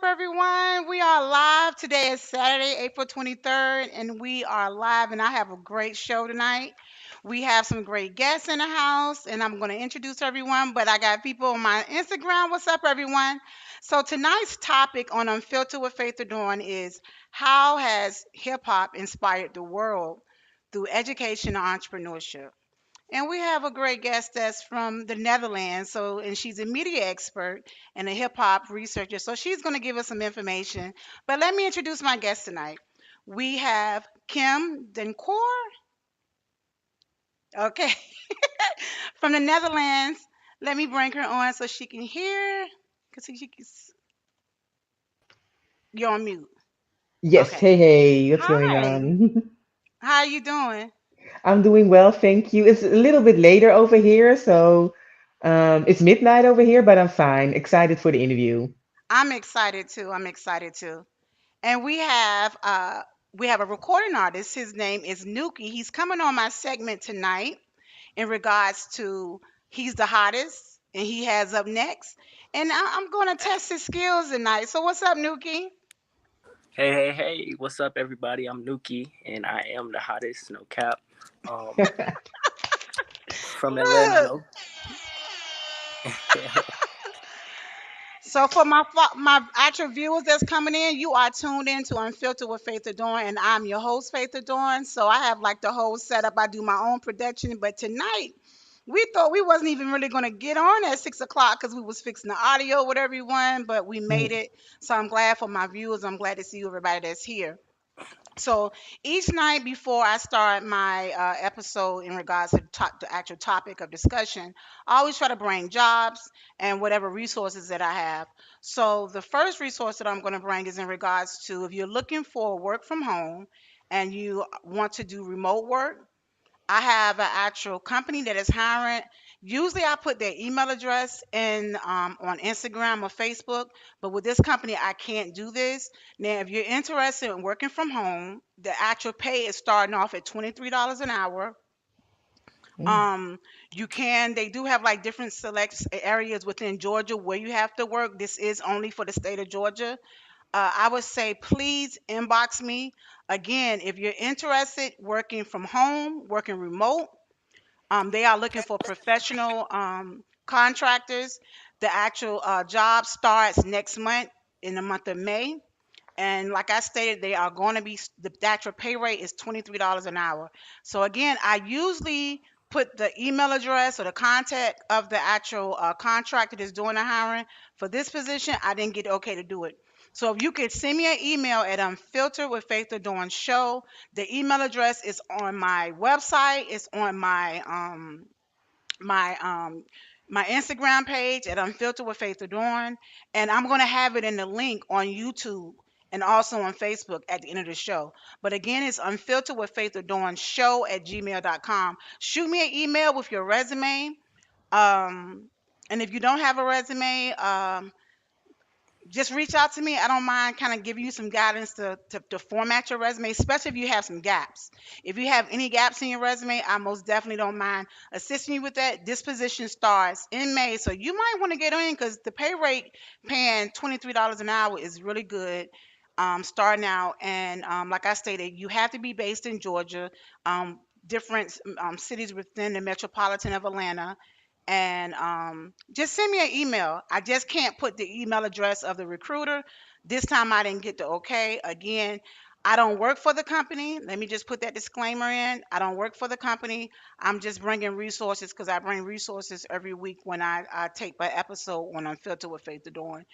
everyone? We are live. Today is Saturday, April 23rd, and we are live. And I have a great show tonight. We have some great guests in the house, and I'm going to introduce everyone. But I got people on my Instagram. What's up, everyone? So, tonight's topic on Unfiltered with Faith Adorne is how has hip hop inspired the world through education and entrepreneurship? And we have a great guest that's from the Netherlands. So, and she's a media expert and a hip hop researcher. So, she's going to give us some information. But let me introduce my guest tonight. We have Kim Dankoor, okay, from the Netherlands. Let me bring her on so she can hear. Because you're on mute. Yes, Okay. hey, hey, what's going Hi. on? How are you doing? I'm doing well, thank you. It's a little bit later over here, so it's midnight over here, but I'm fine. Excited for the interview. I'm excited too. I'm excited too. And we have a recording artist. His name is Newkie. He's coming on my segment tonight in regards to he's the hottest and he has up next. And I'm going to test his skills tonight. So what's up, Newkie? Hey, what's up, everybody? I'm Newkie, and I am the hottest, no cap. Um, from Atlanta, Look. no. So for my actual viewers that's coming in, you are tuned in to Unfiltered with Faith Adorne, and I'm your host, Faith Adorne. So I have like the whole setup. I do my own production, but tonight we thought we wasn't even really going to get on at 6 o'clock because we was fixing the audio with everyone, but we made Mm. it. So I'm glad for my viewers. I'm glad to see everybody that's here. So each night before I start my episode in regards to the actual topic of discussion, I always try to bring jobs and whatever resources that I have. So the first resource that I'm going to bring is in regards to if you're looking for work from home and you want to do remote work, I have an actual company that is hiring. Usually, I put their email address in on Instagram or Facebook, but with this company, I can't do this. Now, if you're interested in working from home, the actual pay is starting off at $23 an hour. Mm. Um, they do have like different select areas within Georgia where you have to work. This is only for the state of Georgia. I would say please inbox me. Again, if you're interested working from home, working remote, they are looking for professional contractors. The actual job starts next month in the month of May. And like I stated, they are going to be the actual pay rate is $23 an hour. So again, I usually put the email address or the contact of the actual contractor that's doing the hiring. For this position, I didn't get okay to do it. So if you could send me an email at Unfiltered with Faith Adorn Show. The email address is on my website. It's on my my Instagram page at Unfiltered with Faith Adorn, and I'm gonna have it in the link on YouTube and also on Facebook at the end of the show. But again, it's Unfiltered with Faith Adorn Show at gmail.com. Shoot me an email with your resume. Um, and if you don't have a resume, just reach out to me. I don't mind kind of giving you some guidance to format your resume, especially if you have some gaps. If you have any gaps in your resume, I most definitely don't mind assisting you with that. This position starts in May, so you might want to get in because the pay rate paying $23 an hour is really good. Starting out, and like I stated, you have to be based in Georgia, different cities within the metropolitan of Atlanta, and just send me an email. I just can't put the email address of the recruiter. This time I didn't get the okay. Again, I don't work for the company. Let me just put that disclaimer in. I don't work for the company. I'm just bringing resources because I bring resources every week when I take my episode when I'm filtered with Faith Adorn.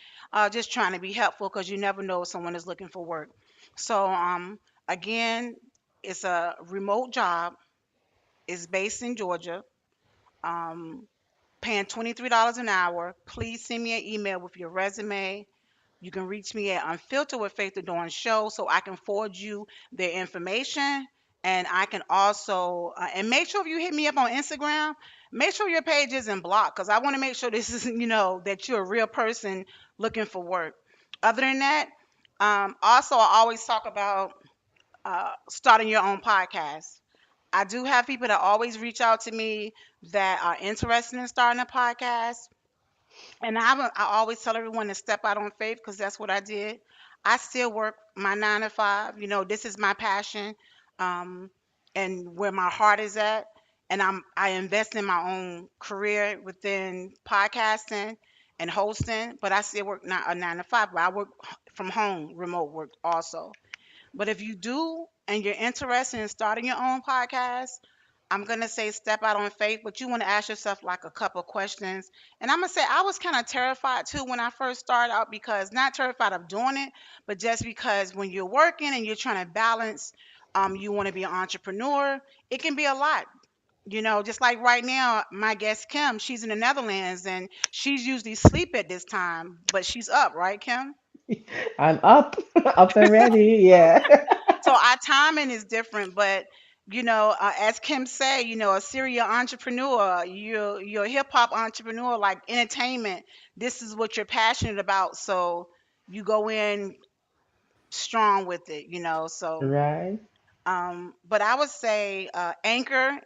Just trying to be helpful because you never know if someone is looking for work. So again, it's a remote job. It's based in Georgia. Um, Paying $23 an hour. Please send me an email with your resume. You can reach me at Unfiltered with Faith Adorn Show so I can forward you their information. And I can also, and make sure if you hit me up on Instagram, make sure your page isn't blocked because I want to make sure this is, that you're a real person looking for work. Other than that, also, I always talk about starting your own podcast. I do have people that always reach out to me that are interested in starting a podcast. And I always tell everyone to step out on faith because that's what I did. I still work my 9 to 5. This is my passion, um, and where my heart is at. And I invest in my own career within podcasting and hosting, but I still work a 9 to 5. But I work from home, remote work also. But if you do and you're interested in starting your own podcast, I'm gonna say step out on faith, but you want to ask yourself like a couple questions. And I'm gonna say I was kind of terrified too when I first started out, because not terrified of doing it, but just because when you're working and you're trying to balance, you want to be an entrepreneur, it can be a lot. Just like right now, my guest Kim, she's in the Netherlands and she's usually asleep at this time, but she's up, right, Kim? I'm up, up and ready. Yeah. So our timing is different, but as Kim say, a serial entrepreneur, you're a hip hop entrepreneur, like entertainment. This is what you're passionate about, so you go in strong with it. So Right. but I would say Anchor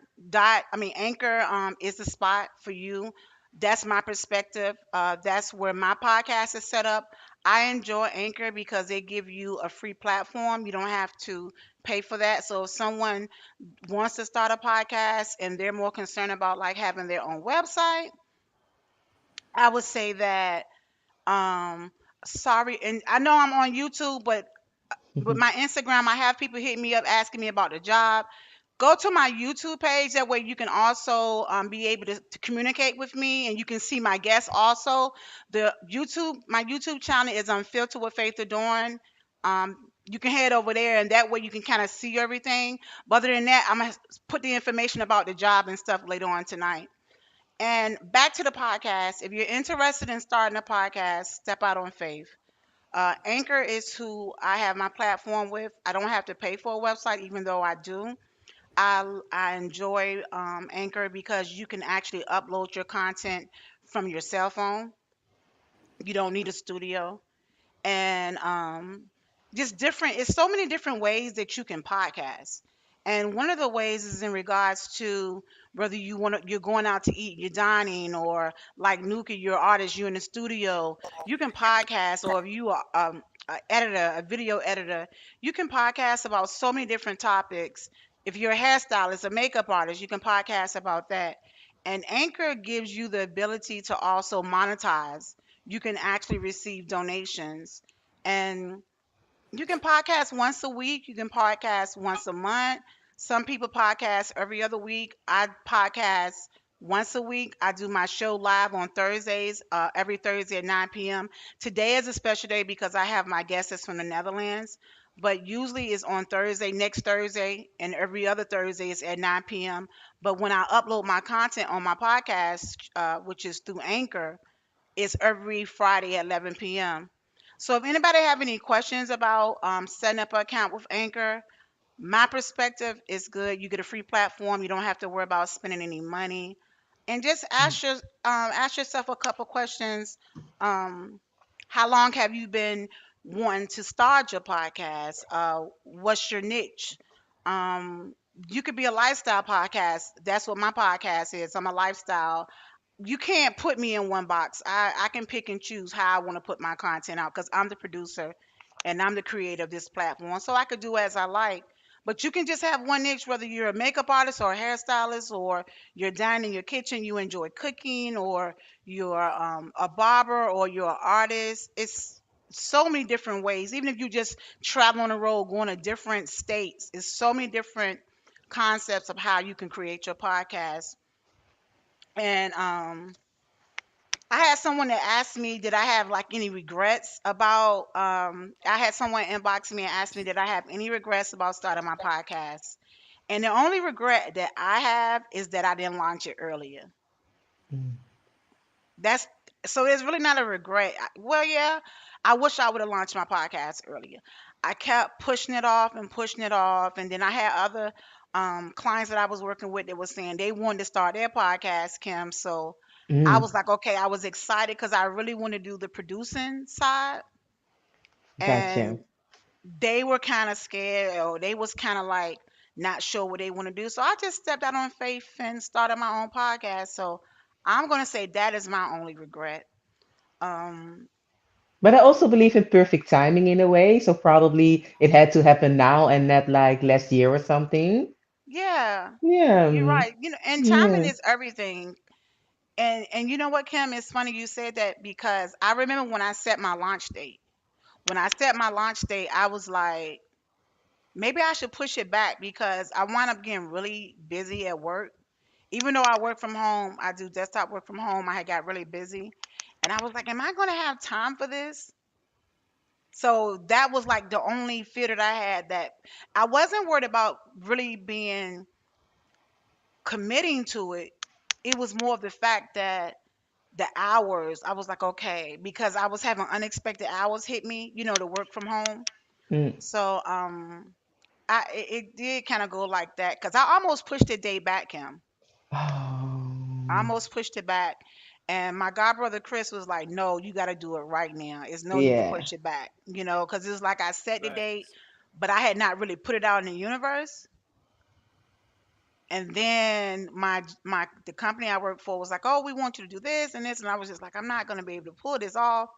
is the spot for you. That's my perspective. That's where my podcast is set up. I enjoy Anchor because they give you a free platform. You don't have to pay for that. So if someone wants to start a podcast and they're more concerned about like having their own website, I would say that um sorry, and I know I'm on YouTube, but with Mhm. my Instagram, I have people hitting me up asking me about the job. Go to my YouTube page. That way you can also be able to communicate with me, and you can see my guests also. My YouTube channel is Unfiltered with Faith Adorne. You can head over there, and that way you can kind of see everything. But other than that, I'm gonna put the information about the job and stuff later on tonight. And back to the podcast. If you're interested in starting a podcast, step out on faith. Anchor is who I have my platform with. I don't have to pay for a website, even though I do. I enjoy Anchor because you can actually upload your content from your cell phone. You don't need a studio. And just different, it's so many different ways that you can podcast. And one of the ways is in regards to whether you're going out to eat, you're dining, or like Nuka, you're an artist, you're in the studio, you can podcast. Or if you are a editor, a video editor, you can podcast about so many different topics. If you're a hairstylist, a makeup artist, you can podcast about that. And Anchor gives you the ability to also monetize. You can actually receive donations, and you can podcast once a week. You can podcast once a month. Some people podcast every other week. I podcast once a week. I do my show live on Thursdays, every Thursday at 9 p.m. Today is a special day because I have my guest that's from the Netherlands. But usually it's on Thursday, next Thursday, and every other Thursday is at 9 p.m. But when I upload my content on my podcast, which is through Anchor, it's every Friday at 11 p.m. So if anybody have any questions about setting up an account with Anchor, my perspective is good. You get a free platform. You don't have to worry about spending any money, and just ask yourself a couple questions. Um, how long have you been wanting to start your podcast? What's your niche? Um, you could be a lifestyle podcast. That's what my podcast is. I'm a lifestyle. You can't put me in one box. I can pick and choose how I want to put my content out because I'm the producer and I'm the creator of this platform. So I could do as I like. But you can just have one niche, whether you're a makeup artist or a hairstylist, or you're down in your kitchen, you enjoy cooking, or you're a barber, or you're an artist. It's so many different ways. Even if you just travel on the road, going to different states, it's so many different concepts of how you can create your podcast. And I had someone that asked me, did I have like any regrets about I had someone inbox me and ask me, did I have any regrets about starting my podcast? And the only regret that I have is that I didn't launch it earlier. Mm. That's so there's really not a regret. Well, yeah, I wish I would have launched my podcast earlier. I kept pushing it off and pushing it off, and then I had other clients that I was working with that was saying they wanted to start their podcast, Kim. So I Mm. was like, okay, I was excited because I really want to do the producing side, Gotcha. and they were kind of scared, or they was kind of like not sure what they want to do. So I just stepped out on faith and started my own podcast. So I'm gonna say that is my only regret. Um, But I also believe in perfect timing in a way. So probably it had to happen now and not like last year or something. yeah, Yeah. you're right. And timing Yeah. is everything. And you know what, Kim? It's funny you said that because I remember when I set my launch date. When I set my launch date, I was like, maybe I should push it back because I wound up getting really busy at work. Even though I work from home, I do desktop work from home. I had got really busy, and I was like, am I going to have time for this? So that was like the only fear that I had, that I wasn't worried about really being committing to it. It was more of the fact that the hours, I was like, okay, because I was having unexpected hours hit me, to work from home. Mm. So it did kind of go like that because I almost pushed the day back, Kim. I Oh. almost pushed it back. And my god brother Chris was like, no, you got to do it right now. It's no need to Yeah. push it back, because it was like I set the date, Facts. but I had not really put it out in the universe. And then my the company I work for was like, oh, we want you to do this and this. And I was just like, I'm not going to be able to pull this off.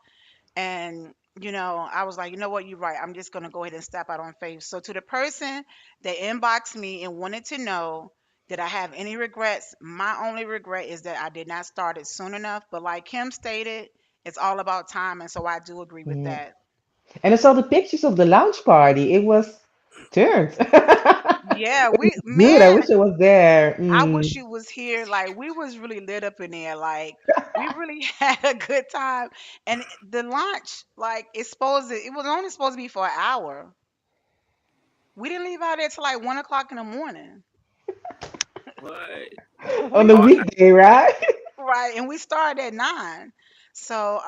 And I was like, you know what, you're right, I'm just going to go ahead and step out on faith. So to the person that inboxed me and wanted to know did I have any regrets, my only regret is that I did not start it soon enough. But like Kim stated, it's all about time, and so I do agree with Yeah. that. And I saw the pictures of the lounge party. It was turned. Yeah, It we was good. I man, wish I was there. I wish Mm. you was here. Like, we was really lit up in there. Like, we really had a good time. And the lunch, like, it was only supposed to be for an hour. We didn't leave out there till like 1 o'clock in the morning. What? On We the All night. weekday, right? right, and we started at 9. So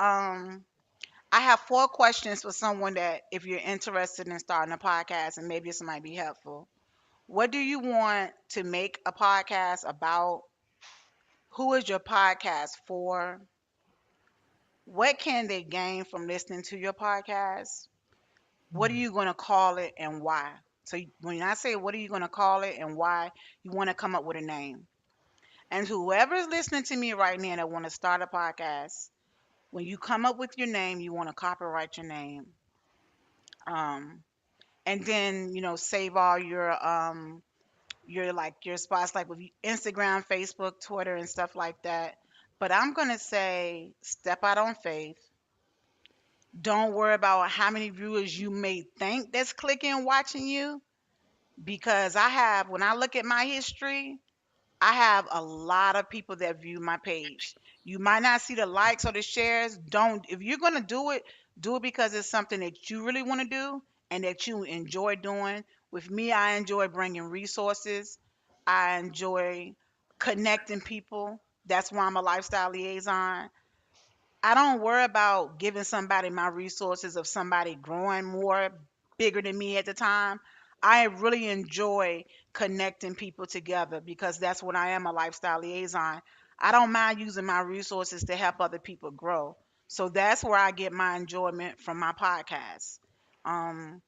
I have 4 questions for someone that if you're interested in starting a podcast, and maybe this might be helpful. What do you want to make a podcast about? Who is your podcast for? What can they gain from listening to your podcast? What are you going to call it and why? So when I say what are you going to call it and why, you want to come up with a name. And whoever is listening to me right now that want to start a podcast, when you come up with your name, you want to copyright your name. Um, and then save all your like your spots like with Instagram, Facebook, Twitter, and stuff like that. But I'm gonna say step out on faith. Don't worry about how many viewers you may think that's clicking watching you, because when I look at my history, I have a lot of people that view my page. You might not see the likes or the shares. Don't If you're gonna do it because it's something that you really want to do and that you enjoy doing. With me, I enjoy bringing resources. I enjoy connecting people. That's why I'm a lifestyle liaison. I don't worry about giving somebody my resources of somebody growing more bigger than me at the time. I really enjoy connecting people together because that's what I am, a lifestyle liaison. I don't mind using my resources to help other people grow. So that's where I get my enjoyment from my podcast. Um,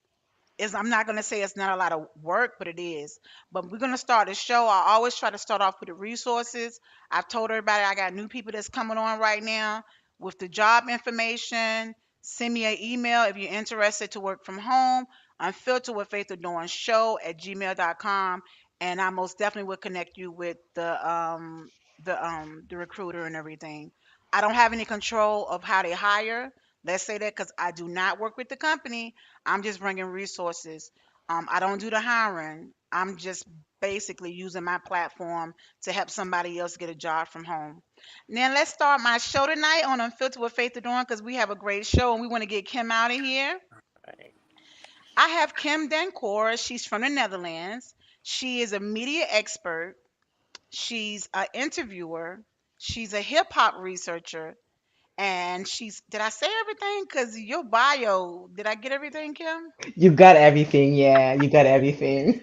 I'm not going to say it's not a lot of work, but it is. But we're going to start a show. I always try to start off with the resources. I've told everybody I got new people that's coming on right now with the job information. Send me an email if you're interested to work from home. Unfiltered with Faith Adorne show at gmail.com. And I most definitely will connect you with the recruiter and everything. I don't have any control of how they hire. Let's say that because I do not work with the company. I'm just bringing resources. I don't do the hiring. I'm just basically using my platform to help somebody else get a job from home. Now let's start my show tonight on Unfiltered with Faith Adorne because we have a great show and we want to get Kim out of here. Right. I have Kim Dankoor. She's from the Netherlands. She is a media expert. She's an interviewer. She's a hip hop researcher. And did I say everything? Because your bio, did I get everything, Kim? You got everything. Yeah, you got everything.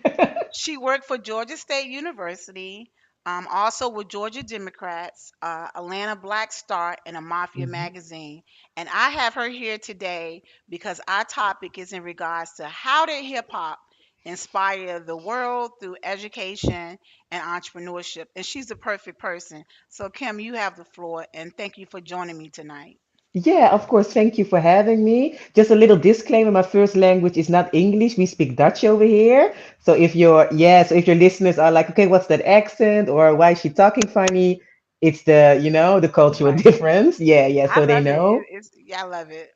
She worked for Georgia State University, also with Georgia Democrats, Atlanta Black Star, and a Mafia Mhm. magazine. And I have her here today because our topic is in regards to how did hip hop inspire the world through education and entrepreneurship. And she's the perfect person. So, Kim, you have the floor, and thank you for joining me tonight. Yeah, of course. Thank you for having me. Just a little disclaimer, my first language is not English. We speak Dutch over here. So if your listeners are like, okay, what's that accent or why is she talking funny? It's the cultural Right. difference. Yeah, yeah, I so they love it. know. It's yeah, I love it.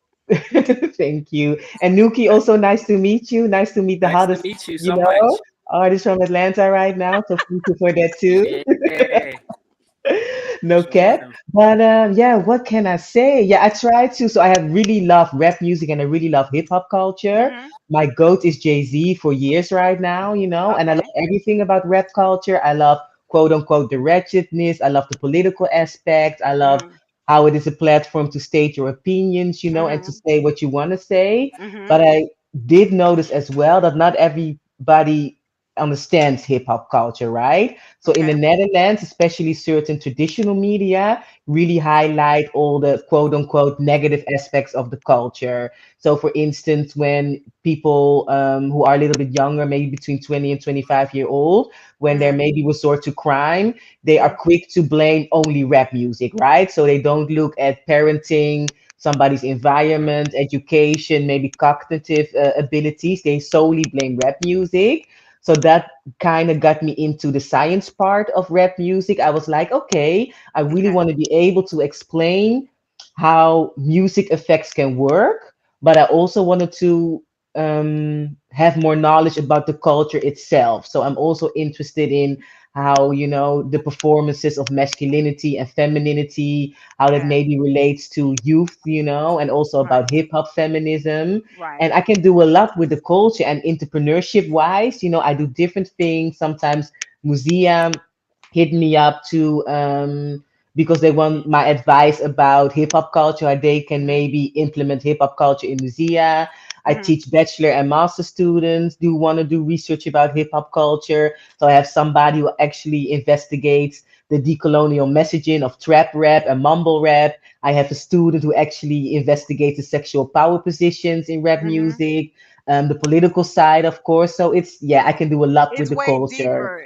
Thank you. And Nuki, also nice to meet you. Nice to meet the Nice to hottest, meet you so much. artist from Atlanta right now. So thank you for that too. Yeah, No showing cap. them. But yeah, what can I say? Yeah, I try to. So I have really loved rap music and I really love hip hop culture. Mhm. My goat is Jay-Z for years right now, and I Okay. love everything about rap culture. I love quote unquote the wretchedness. I love the political aspect. I love Mhm. how it is a platform to state your opinions, and to Mhm. say what you want to say. But Mhm. I did notice as well that not everybody understands hip hop culture, right? So in the Okay. Netherlands, especially certain traditional media really highlight all the quote unquote negative aspects of the culture. So for instance, when people who are a little bit younger, maybe between 20 and 25 year old, when they're Mhm. maybe resort to crime, they are Mhm. quick to blame only rap music, right? So they don't look at parenting, somebody's environment, education, maybe cognitive abilities. They solely blame rap music. So that kind of got me into the science part of rap music. I was like, okay, I really Okay. want to be able to explain how music effects can work, but I also wanted to have more knowledge about the culture itself. So I'm also interested in how, the performances of masculinity and femininity, how that Okay. maybe relates to youth, and also Right. about hip hop feminism. Right. And I can do a lot with the culture and entrepreneurship wise. I do different things. Sometimes museum hit me up to because they want my advice about hip hop culture, how they can Mhm. maybe implement hip hop culture in Musea. I Mhm. teach bachelor and master students do want to do research about hip hop culture. So I have somebody who actually investigates the decolonial messaging of trap rap and mumble rap. I have a student who actually investigates the sexual power positions in rap Mhm. music, the political side, of course. So yeah, I can do a lot with It's the way culture. deeper.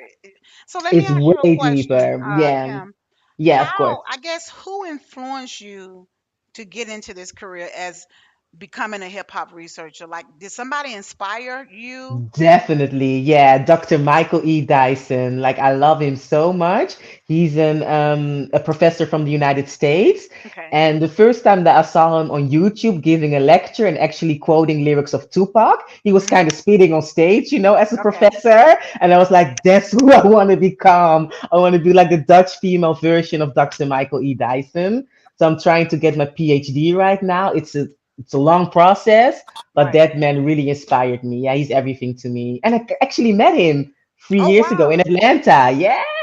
So let me It's ask you a way question, deeper. Yeah. Kim. Yeah, of course. I guess, who influenced you to get into this career as becoming a hip hop researcher? Like, did somebody inspire you? Definitely, yeah. Dr. Michael E. Dyson, like I love him so much. He's a professor from the United States, Okay. and the first time that I saw him on YouTube giving a lecture and actually quoting lyrics of Tupac, he was kind Mhm. of spitting on stage, as a Okay. professor, and I was like, that's who I want to become. I want to be like the Dutch female version of Dr. Michael E. Dyson. So I'm trying to get my PhD right now. It's a long process, but Right. that man really inspired me. Yeah, he's everything to me. And I actually met him three Oh years ago in wow. Atlanta.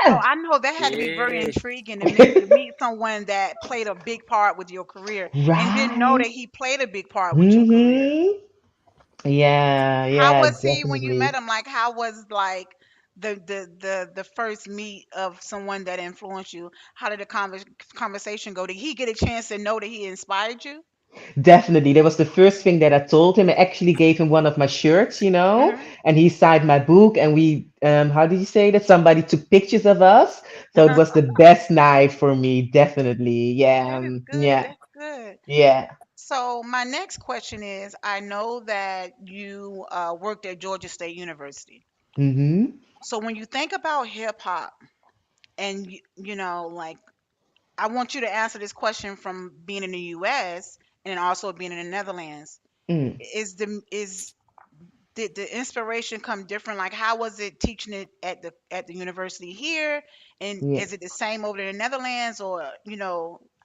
Oh, Yeah. I know that had to be very Yeah, intriguing to meet someone that played a big part with your career and didn't know that Right. he played a big part with your career. Hmm. Yeah, How yeah, was he when you met definitely. him? Like, how was, like, the first meet of someone that influenced you? How did the conversation go? Did he get a chance to know that he inspired you? Definitely. That was the first thing that I told him. I actually gave him one of my shirts, Hmm. and he signed my book. And how did you say that? Somebody took pictures of us. So it was the best night for me, definitely. Yeah, That is good. yeah, That's good. yeah. So my next question is, I know that you worked at Georgia State University. Mm-hmm. So when you think about hip hop, and like, I want you to answer this question from being in the U.S. and then also being in the Netherlands. Mm, Is did the inspiration come different? Like, how was it teaching it at the university here, and yeah. is it the same over in the Netherlands, or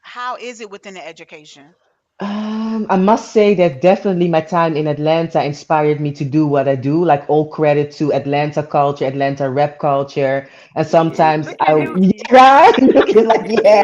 how is it within the education? I must say that definitely my time in Atlanta inspired me to do what I do. Like all credit to Atlanta culture, Atlanta rap culture. And yeah, sometimes Look at Nuki. right? Looking like, yeah.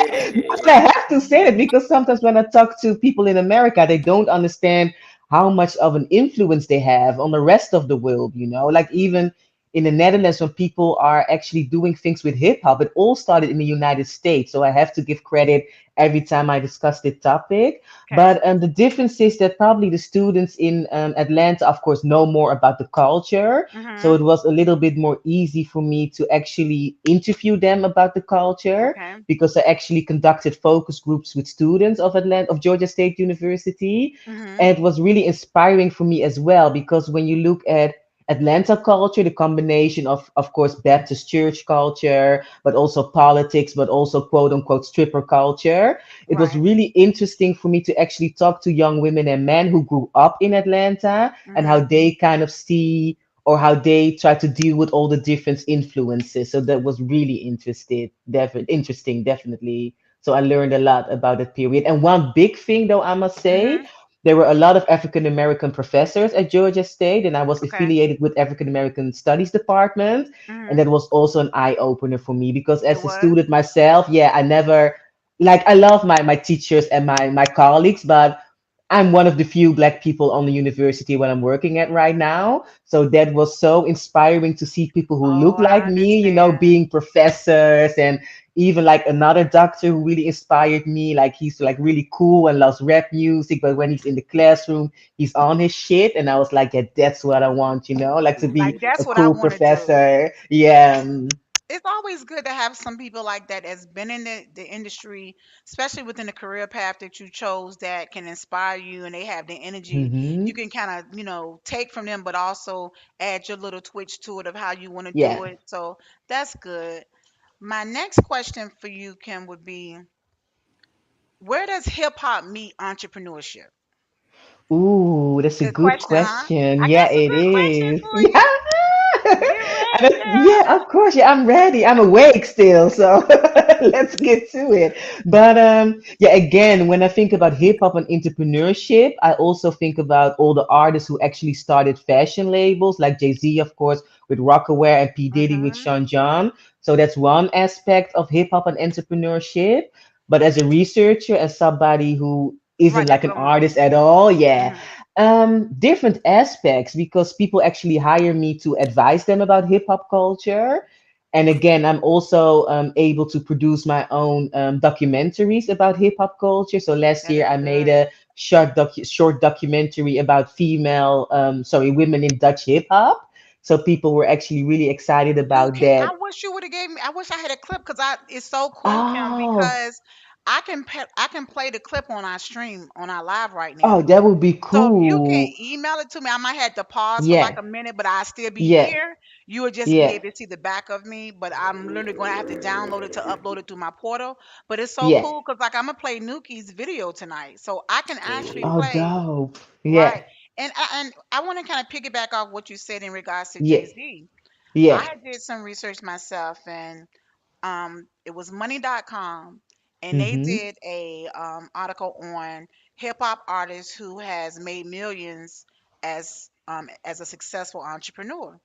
But I yeah. have to say it because sometimes when I talk to people in America, they don't understand how much of an influence they have on the rest of the world, Like even in the Netherlands when people are actually doing things with hip hop. It all started in the United States. So I have to give credit every time I discuss the topic. Okay. But the difference is that probably the students in Atlanta, of course, know more about the culture. So it Mhm. was a little bit more easy for me to actually interview them about the culture Okay. because I actually conducted focus groups with students of Atlanta, of Georgia State University. Mhm. And it was really inspiring for me as well because when you look at Atlanta culture, the combination of course, Baptist church culture, but also politics, but also quote unquote stripper culture. It was Right. really interesting for me to actually talk to young women and men who grew up in Atlanta and how Mhm. they kind of see or how they try to deal with all the different influences. So that was really interesting, definitely. So I learned a lot about that period. And one big thing, though, I must say, Mhm. there were a lot of African American professors at Georgia State, and I was Okay. affiliated with African American Studies department, and Mhm. that was also an eye opener for me because It as a was. student myself, yeah, I never like I love my teachers and my colleagues, but I'm one of the few black people on the university where I'm working at right now. So that was so inspiring to see people who Oh, look like I me, understand. being professors and even like another doctor who really inspired me. Like he's like really cool and loves rap music, but when he's in the classroom, he's on his shit. And I was like, yeah, that's what I want, like to Like be a that's what I cool want to do. professor. Yeah. It's always good to have some people like that that's been in the industry, especially within the career path that you chose, that can inspire you and they have the energy. You Mm-hmm. can kind of, take from them, but also add your little twitch to it of how you want to Yeah. do it. So that's good. My next question for you, Kim, would be, where does hip hop meet entrepreneurship? Ooh, that's a Good good question, huh? question. I Yeah, got some it good questions is. for Yeah. you. Get ready, Yeah, girl. of course. Yeah, I'm ready. I'm awake still, so let's get to it. But yeah, again, when I think about hip hop and entrepreneurship, I also think about all the artists who actually started fashion labels, like Jay-Z, of course, with Rockaware and P. Diddy with Mhm. Sean John. So that's one aspect of hip hop and entrepreneurship. But as a researcher, as somebody who isn't Right, like that's what an I'm. artist at all, yeah, Mhm. different aspects because people actually hire me to advise them about hip hop culture. And again, I'm also able to produce my own documentaries about hip hop culture. So last That year, is I made good. a short documentary about women in Dutch hip hop. So people were actually really excited Ooh, about can that. I wish you would have gave me. I wish I had a clip because I it's so cool, Kim, Oh, because I can play the clip on our stream on our live right oh, now. that would be So if you can cool. email it to me, I might have to pause for like Yeah, a minute, but I still be yeah, here. You would just be yeah, able to see the back of me, but I'm literally going to have to download it to upload it through my portal. But it's so yeah. cool because like I'm gonna play Nuki's video tonight, so I can actually Oh, Ooh. play dope. Yeah, right. And I want to kind of piggyback off what you said in regards to yeah, Jay Z. I yeah. had did some research myself, and it was money.com, and they Mm-hmm. did a article on hip hop artists who has made millions as a successful entrepreneur.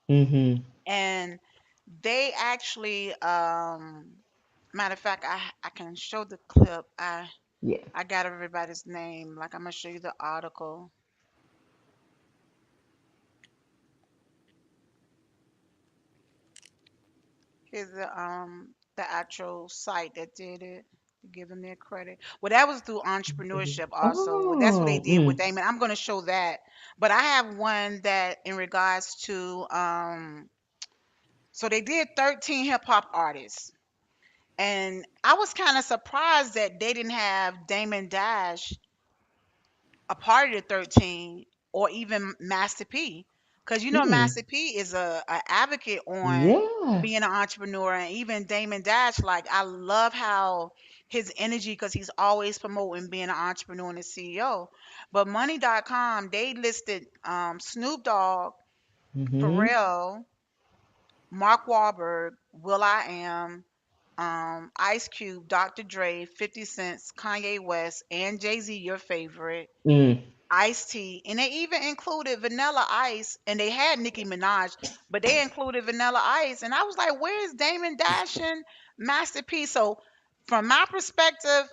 Mm-hmm. And they actually matter of fact, I can show the clip. Yeah. I got everybody's name. Like I'm gonna show you the article. Here's the actual site that did it. To give them their credit. Well, that was through entrepreneurship also. Well, that's what they Oh, did with Damon. I'm gonna show that. But I have one that in regards to so they did 13 hip hop artists. And I was kind of surprised that they didn't have Damon Dash a part of the 13 or even Master P. Because mm, Master P is a advocate on yeah. being an entrepreneur, and even Damon Dash, like I love how his energy, because he's always promoting being an entrepreneur and a CEO. But money.com, they listed Snoop Dogg, Mm-hmm. Pharrell, Mark Wahlberg, Will I Am, Ice Cube, Dr. Dre, 50 Cent, Kanye West, and Jay-Z, your favorite, Mm. Ice-T, and they even included Vanilla Ice, and they had Nicki Minaj, but they included Vanilla Ice, and I was like, "Where's Damon Dash and Master P?" So, from my perspective,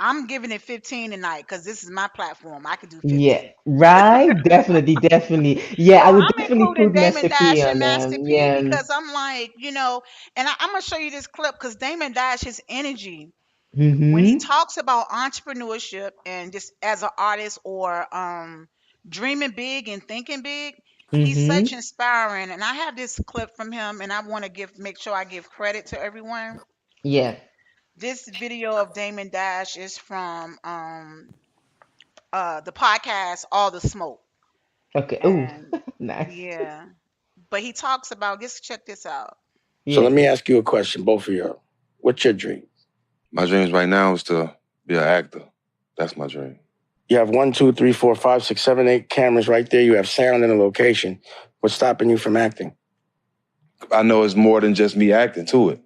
I'm giving it 15 tonight because this is my platform. I could do Yeah, 15. right. Definitely, definitely. Yeah, So I would I'm definitely including put Damon Master P Dash on and Master them. P Yeah. because I'm like, and I'm gonna show you this clip because Damon Dash, his energy when he Mm-hmm. talks about entrepreneurship and just as an artist or dreaming big and thinking big, he's such Mm-hmm. inspiring. And I have this clip from him, and I want to give make sure I give credit to everyone. Yeah. This video of Damon Dash is from the podcast All the Smoke. Okay. Oh, And nice. yeah, but he talks about just check this out. So Yeah. let me ask you a question, both of you. What's your dream? My dreams right now is to be an actor. That's my dream. You have 1, 2, 3, 4, 5, 6, 7, 8 cameras right there. You have sound and a location. What's stopping you from acting? I know it's more than just me acting to it.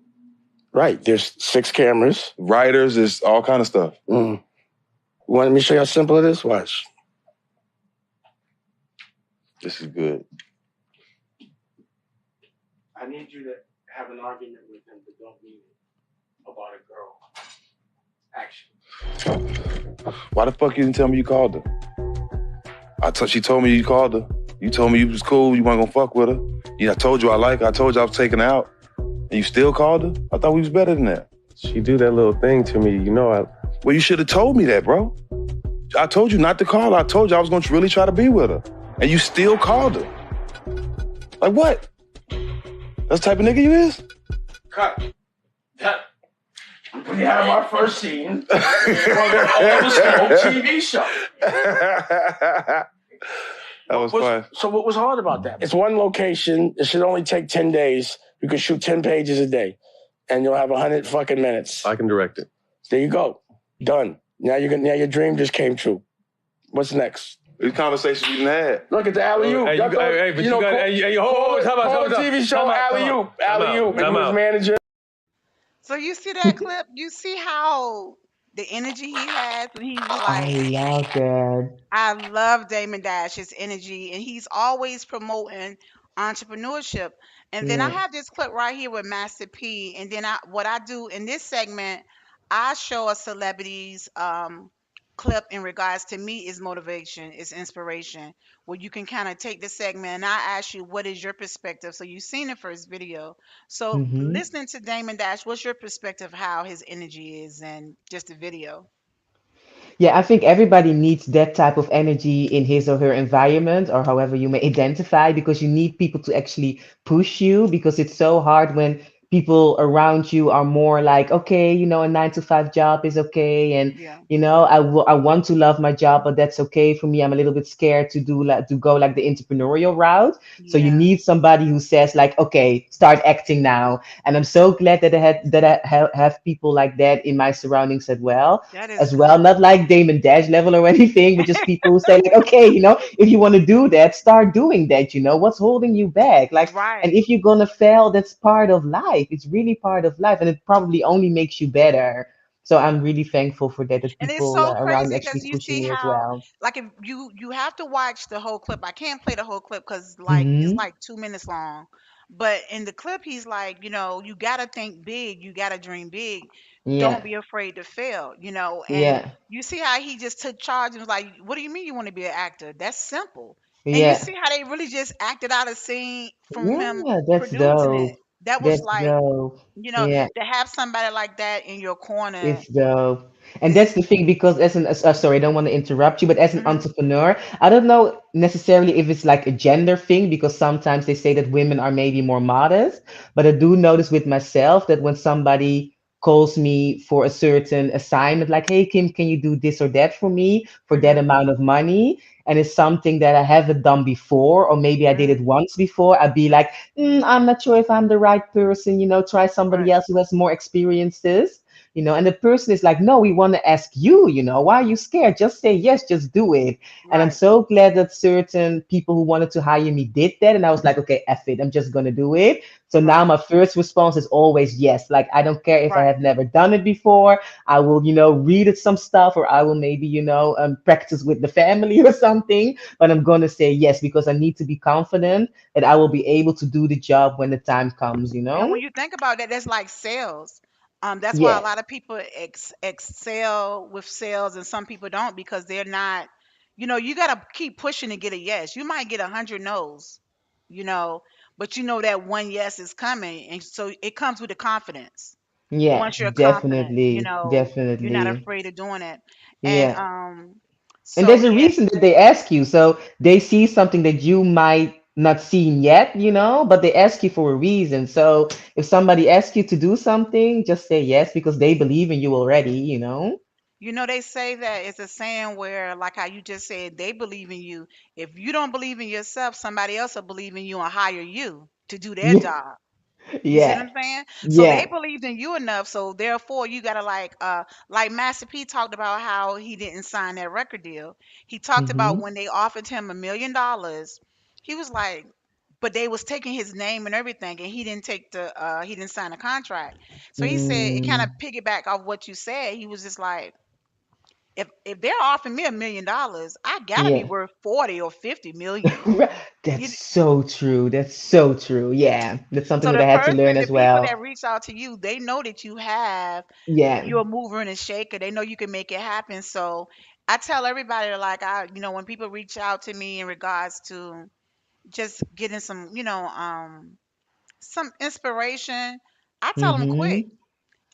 Right. There's 6 cameras. Writers, is all kind of stuff. You want me to show you how simple it is? Watch. This is good. I need you to have an argument with him, but don't mean it about a girl. Action. Why the fuck you didn't tell me you called her? She told me you called her. You told me you was cool, you weren't gonna fuck with her. Yeah, I told you I like her. I told you I was taking her out. And you still called her? I thought we was better than that. She do that little thing to me, you know. Well, you should have told me that, bro. I told you not to call her. I told you I was gonna really try to be with her. And you still called her. Like what? That's the type of nigga you is? Cut. We have our first scene for that the Smoke TV show. was fun. So what was hard about that? It's one location. It should only take 10 days. You can shoot 10 pages a day, and you'll have 100 fucking minutes. I can direct it. There you go. Done. Now your dream just came true. What's next? These conversations we done had. Look at the alley-oop. Hey, Call the TV show alley-oop. Alley-oop. And his manager. So you see that clip? You see how the energy he has when he's I like, love that. I love Damon Dash, his energy, and he's always promoting entrepreneurship. And then I Yeah. have this clip right here with Master P. And then what I do in this segment, I show a celebrity's clip in regards to me is motivation, is inspiration, where you can kind of take the segment and I ask you, what is your perspective? So you've seen the first video. So Mm-hmm. listening to Damon Dash, what's your perspective how his energy is and just the video? Yeah, I think everybody needs that type of energy in his or her environment, or however you may identify, because you need people to actually push you, because it's so hard when people around you are more like, okay, a 9 to 5 job is okay. And, Yeah. I want to love my job, but that's okay for me. I'm a little bit scared to go like the entrepreneurial route. So you Yeah. need somebody who says like, okay, start acting now. And I'm so glad that I have people like that in my surroundings as well That is as well. good. Not like Damon Dash level or anything, but just people who say like, okay, if you want to do that, start doing that. What's holding you back? Like, and Right. if you're gonna fail, that's part of life. It's really part of life, and it probably only makes you better. So I'm really thankful for that. That And it's people so around crazy actually because you pushing see me as how, well. like, if you have to watch the whole clip. I can't play the whole clip because like it's Hmm. like 2 minutes long. But in the clip, he's like, you gotta think big, you gotta dream big. Don't Yeah, be afraid to fail, And yeah, you see how he just took charge and was like, "What do you mean you want to be an actor? That's simple." And you yeah, see how they really just acted out a scene from him yeah. That's producing it. dope. That was That's like, dope. Yeah. to have somebody like that in your corner It's dope. And is. that's the thing, because sorry, I don't want to interrupt you, but as an Mhm. entrepreneur, I don't know necessarily if it's like a gender thing, because sometimes they say that women are maybe more modest, but I do notice with myself that when somebody calls me for a certain assignment, like, hey, Kim, can you do this or that for me for that Mhm. amount of money? And it's something that I haven't done before, or maybe I did it Mhm. once before. I'd be like, I'm not sure if I'm the right person, try somebody Right. else who has more experiences. And the person is like, no, we want to ask you, why are you scared? Just say yes, just do it. And I'm Right. so glad that certain people who wanted to hire me did that. And I was like, okay, F it, I'm just going to do it. So now Right. my first response is always yes. Like, I don't care if I Right. have never done it before. I will, read it some stuff, or I will maybe, practice with the family or something. But I'm going to say yes, because I need to be confident that I will be able to do the job when the time comes, And when you think about that, that's like sales. That's why a Yeah. lot of people excel with sales and some people don't because they're not, you got to keep pushing to get a yes. You might get 100 no's, you know, but you know that one yes is coming. And so it comes with the confidence. Yeah, Once you're confident, definitely, you're not definitely. afraid of doing it. And Yeah. And so there's a yeah, reason that they ask you. So they see something that you might not seen yet, but they ask you for a reason. So if somebody asks you to do something, just say yes because they believe in you already. they say that it's a saying where, like how you just said, they believe in you. If you don't believe in yourself, somebody else will believe in you and hire you to do their Yeah, job. You see what yeah, I'm saying? So they yeah. believed in you enough. So therefore, you gotta like Master P talked about how he didn't sign that record deal. He talked about Mm-hmm. when they offered him $1 million. He was like, but they was taking his name and everything, and he didn't sign a contract. So he said it kind of Mm, piggyback off what you said. He was just like, if they're offering me $1 million, I gotta be yeah. worth 40 or 50 million. That's so true. That's so true. Yeah. That's something So that I had to learn the as people well. that reach out to you, they know that Yeah. you're a mover and a shaker. They know you can make it happen. So I tell everybody like when people reach out to me in regards to just getting some inspiration, I tell them quick. Mm-hmm.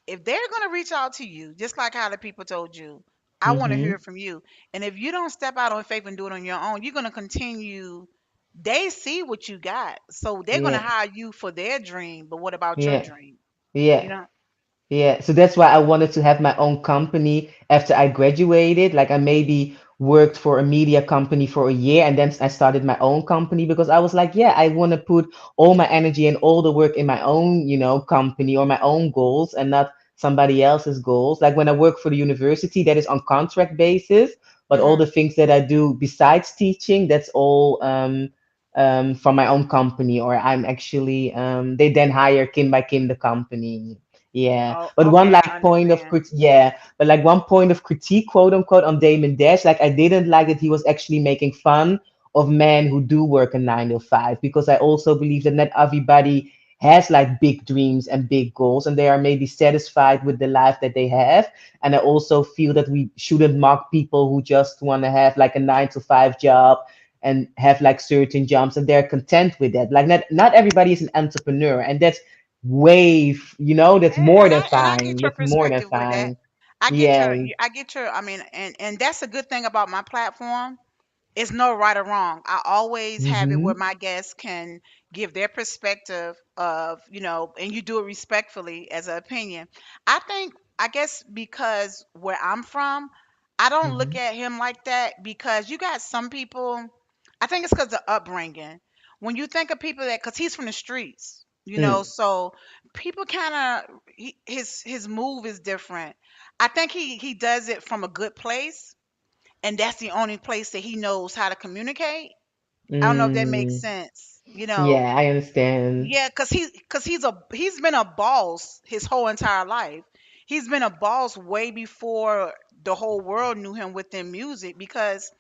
If they're gonna reach out to you, just like how the people told you, I want to Mm-hmm. hear from you. And if you don't step out on faith and do it on your own, you're gonna continue. They see what you got, so they're gonna Yeah. hire you for their dream. But what about your Yeah. dream? Yeah. You know? Yeah, so that's why I wanted to have my own company after I graduated. Like I maybe worked for a media company for a year and then I started my own company because I was like, yeah, I want to put all my energy and all the work in my own, company or my own goals and not somebody else's goals. Like when I work for the university, that is on contract basis, but all the Hmm. things that I do besides teaching, that's all from my own company or I'm actually they then hire Kim by Kim the company. Yeah, Oh, but one okay, I like point of understand. yeah, but like one point of critique, quote unquote, on Damon Dash, like I didn't like that he was actually making fun of men who do work a 9 to 5 because I also believe that not everybody has like big dreams and big goals and they are maybe satisfied with the life that they have. And I also feel that we shouldn't mock people who just want to have like a 9 to 5 job and have like certain jobs and they're content with that. Like not everybody is an entrepreneur, and that's that's Yeah, more and than I get fine. your That's more than perspective with that. fine. I Yeah. get your. I mean, and that's a good thing about my platform. It's no right or wrong. I always have it where Mm-hmm. my guests can give their perspective of, and you do it respectfully as an opinion. I guess because where I'm from, I don't look Mm-hmm. at him like that because you got some people, I think it's because of upbringing. When you think of people because he's from the streets, Mm. so people kind of, his move is different. I think he does it from a good place, and that's the only place that he knows how to communicate. I don't know if that makes Mm. sense. Yeah, I understand. Yeah, he's been a boss his whole entire life. He's been a boss way before the whole world knew him within music because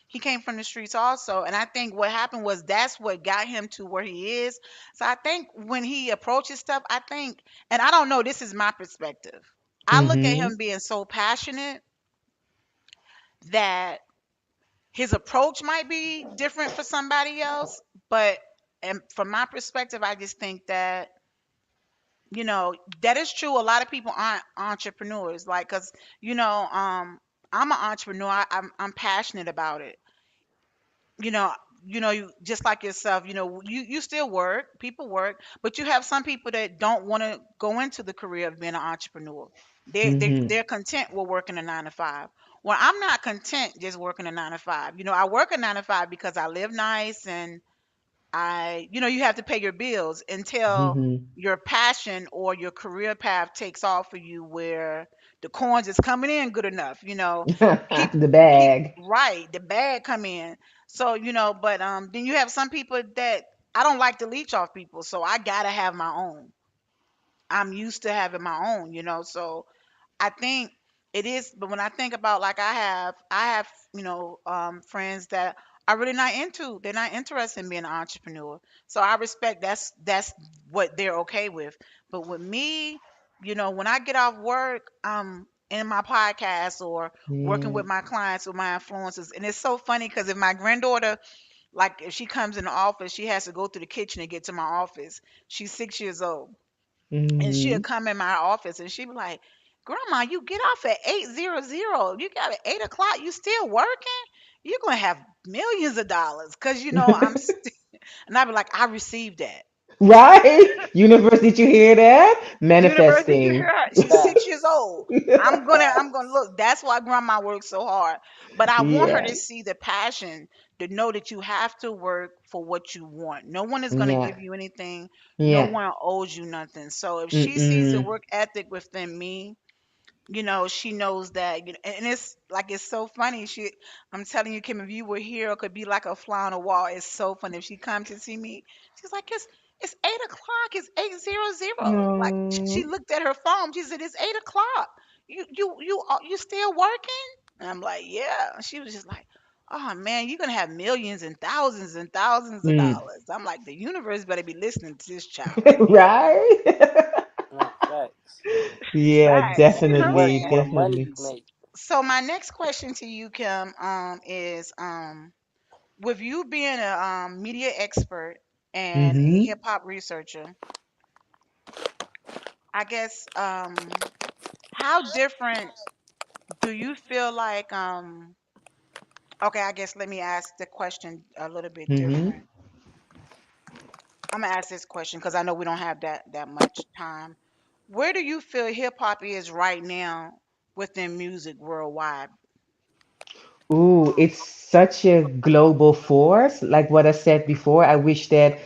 he came from the streets also. And I think what happened was that's what got him to where he is. So I think when he approaches stuff, and I don't know, this is my perspective. I look at Mm-hmm. him being so passionate that his approach might be different for somebody else, but and from my perspective, I just think that you know that is true. A lot of people aren't entrepreneurs, like because you know, I'm an entrepreneur. I'm passionate about it. You know, you just like yourself. You still work. People work, but you have some people that don't want to go into the career of being an entrepreneur. Mm-hmm. They're content with working a 9 to 5. Well, I'm not content just working a 9 to 5. I work a 9 to 5 because I live nice and you have to pay your bills until Mm-hmm. your passion or your career path takes off for you where the coins is coming in good enough. People, The bag. right, the bag come in. So, but then you have some people that I don't like to leech off people, so I gotta have my own. I'm used to having my own, so I think it is, but when I think about like I have friends that are really not into, they're not interested in being an entrepreneur. So I respect that's what they're okay with. But with me, When I get off work, I'm in my podcast or working Yeah. with my clients or my influencers. And it's so funny because if my granddaughter, like if she comes in the office, she has to go through the kitchen to get to my office. She's 6 years old. And she'll Mhm. come in my office and she'll be like, Grandma, you get off at 8:00. You got at 8 o'clock. You still working? You're gonna have millions of dollars. Cause and I'll be like, I received that. Right? Universe, did you hear that? University, you hear Manifesting. her? She's six Facts. years old. I'm gonna look. That's why grandma works so hard. But I want her Yeah. to see the passion, to know that you have to work for what you want. No one is gonna Yeah. give you anything. No Yeah. one owes you nothing. So if she sees the Mm-mm. work ethic within me, she knows that, and it's like it's so funny. I'm telling you, Kim, if you were here, it could be like a fly on the wall. It's so funny if she comes to see me. She's like, it's 8 o'clock. It's 8:00. Like she No. looked at her phone. She said, it's 8 o'clock. You still working? And I'm like, yeah. She was just like, oh man, you're gonna have millions and thousands of Mm. dollars. I'm like, the universe better be listening to this child. Right? No, facts. Yeah, Facts. More You you know what I'm work, definitely, saying? more money definitely. you make. So my next question to you, Kim, is with you being a media expert and a Mm-hmm. hip hop researcher, I guess how different do you feel like okay, I guess let me ask the question a little bit Mm-hmm. different. I'm gonna ask this question because I know we don't have that much time. Where do you feel hip hop is right now within music worldwide? Ooh, it's such a global force. Like what I said before, I wish that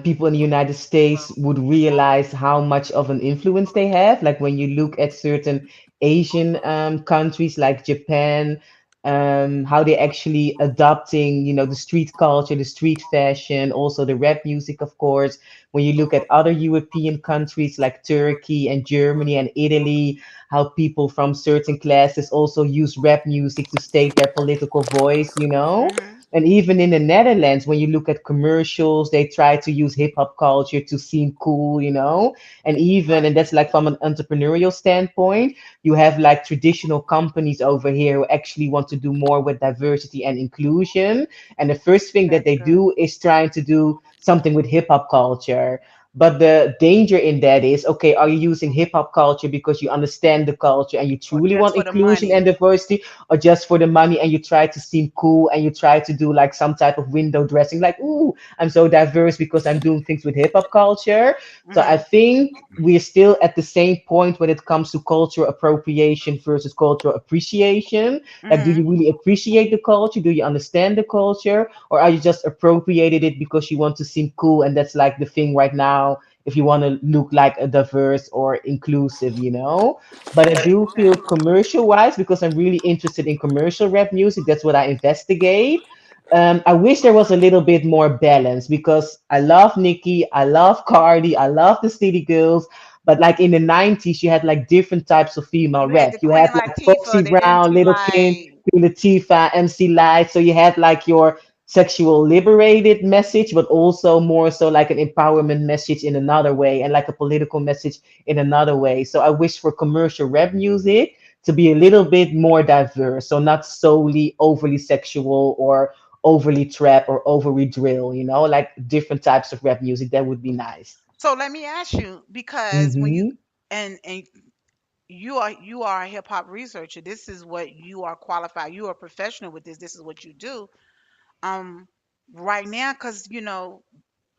people in the United States would realize how much of an influence they have. Like when you look at certain Asian countries like Japan, how they're actually adopting, the street culture, the street fashion, also the rap music, of course. When you look at other European countries like Turkey and Germany and Italy, how people from certain classes also use rap music to state their political voice. Mm-hmm. And even in the Netherlands, when you look at commercials, they try to use hip hop culture to seem cool. And Right. that's like from an entrepreneurial standpoint, you have like traditional companies over here who actually want to do more with diversity and inclusion. And the first thing that That's they good. do is trying to do something with hip hop culture. But the danger in that is, okay, are you using hip hop culture because you understand the culture and you Or truly just want for the inclusion and money. diversity, or just for the money and you try to seem cool and you try to do like some type of window dressing, like, ooh, I'm so diverse because I'm doing things with hip hop culture. So I Mm-hmm. think we're still at the same point when it comes to cultural appropriation versus cultural appreciation. Like, do Mm-hmm. you really appreciate the culture? Do you understand the culture? Or are you just appropriated it because you want to seem cool and that's like the thing right now if you want to look like a diverse or inclusive? But I do feel Exactly. commercial wise, because I'm really interested in commercial rap music, that's what I investigate. I wish there was a little bit more balance because I love Nicki, I love Cardi, I love the City Girls, but like in the 90s, you had like different types of female You had rap. the You Queen had like Foxy Latifah, the Brown, MC Little Kim, Light. Queen Latifah, MC Light. So you had like your sexual liberated message, but also more so like an empowerment message in another way and like a political message in another way. So I wish for commercial rap music to be a little bit more diverse. So not solely overly sexual or overly trap or overly drill, like different types of rap music. That would be nice. So let me ask you, because when you Mm-hmm. and you are a hip hop researcher, this is what you are qualified. You are a professional with this. This is what you do. Um, right now, because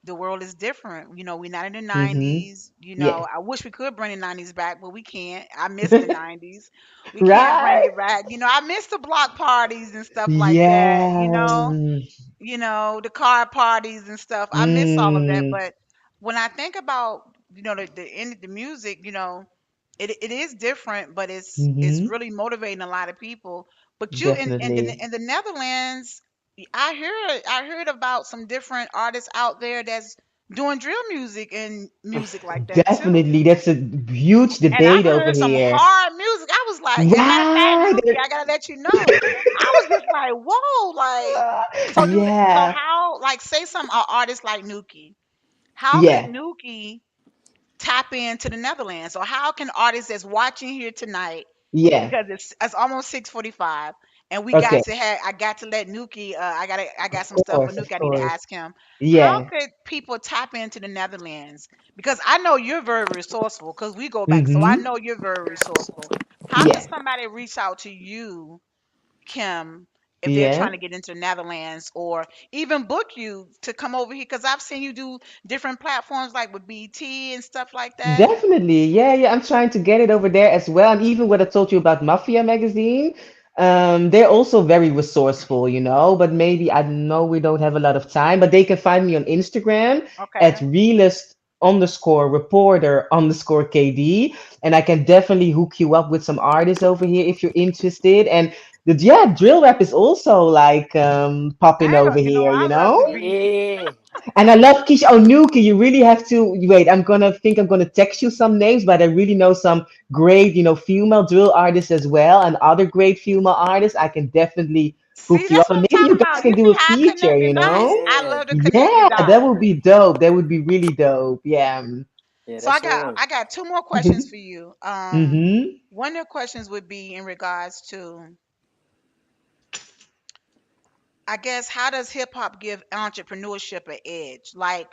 the world is different. We're not in the Mm-hmm. 90s. Yeah. I wish we could bring the 90s back, but we can't. I miss the 90s. We can't bring Right? it back. I miss the block parties and stuff like that. Yeah. The car parties and stuff. I miss all of that. Mm. But when I think about, the music, it is different, but it's Mm-hmm. really motivating a lot of people. But you Definitely. in the Netherlands, I heard about some different artists out there that's doing drill music and music like that too. Definitely. That's a huge And I've debate over heard some here. hard music. I was like, and matter of fact, Right. Nuki, I gotta let you know. I was just like, whoa, like, so Yeah. how, like, say some artist like Nuki, how could Yeah. Nuki tap into the Netherlands? Or how can artists that's watching here tonight, Yeah. because it's almost 6:45, and we got Okay. to have I got to let Nuki I got some Of stuff for course. Of Nuki I need to course. ask him. How Yeah. could people tap into the Netherlands? Because I know you're very resourceful because we go back, so I Mm-hmm. know you're very resourceful. How could Yeah. somebody reach out to you, Kim, if they're Yeah. trying to get into the Netherlands, or even book you to come over here? Because I've seen you do different platforms like with BT and stuff like that. Definitely. Yeah, yeah. I'm trying to get it over there as well. And even what I told you about Mafia magazine, they're also very resourceful, but maybe I know we don't have a lot of time, but they can find me on Instagram at Okay. realist underscore reporter underscore KD. And I can definitely hook you up with some artists over here if you're interested. And yeah, drill rap is also like popping over here, I love the beat. Yeah. and I love Keisha Onuki. You really have to wait. I'm gonna text you some names, but I really know some great, female drill artists as well, and other great female artists. I can definitely See, hook you that's up, what and I'm maybe you talking guys about. You can do see a how I feature. connect the dots? I Yeah. love to connect the Yeah, that dots. would be dope. That would be really dope. Yeah. Yeah, So that's the one. I got two more questions for you. Mm-hmm. One of the questions would be in regards to, I guess, how does hip hop give entrepreneurship an edge? Like,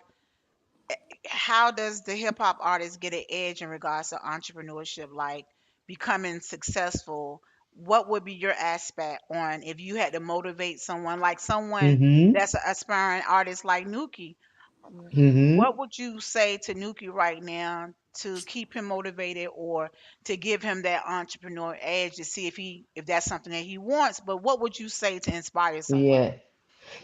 how does the hip hop artist get an edge in regards to entrepreneurship, like becoming successful? What would be your aspect on if you had to motivate someone, like someone Mm-hmm. that's an aspiring artist like Nuki? Mm-hmm. What would you say to Nuki right now to keep him motivated, or to give him that entrepreneur edge to see if that's something that he wants? But what would you say to inspire someone? Yeah.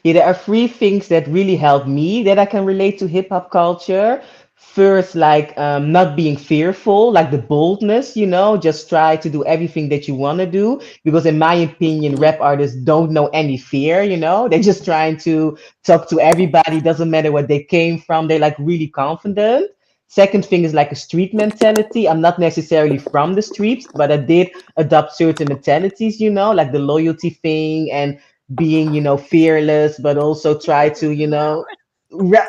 Yeah, there are three things that really help me that I can relate to hip hop culture. First, like not being fearful, like the boldness, just try to do everything that you want to do. Because, in my opinion, rap artists don't know any fear, they're just trying to talk to everybody, doesn't matter where they came from. They're like really confident. Second thing is like a street mentality. I'm not necessarily from the streets, but I did adopt certain mentalities, like the loyalty thing and being, fearless, but also He try just to, is smiling. ra-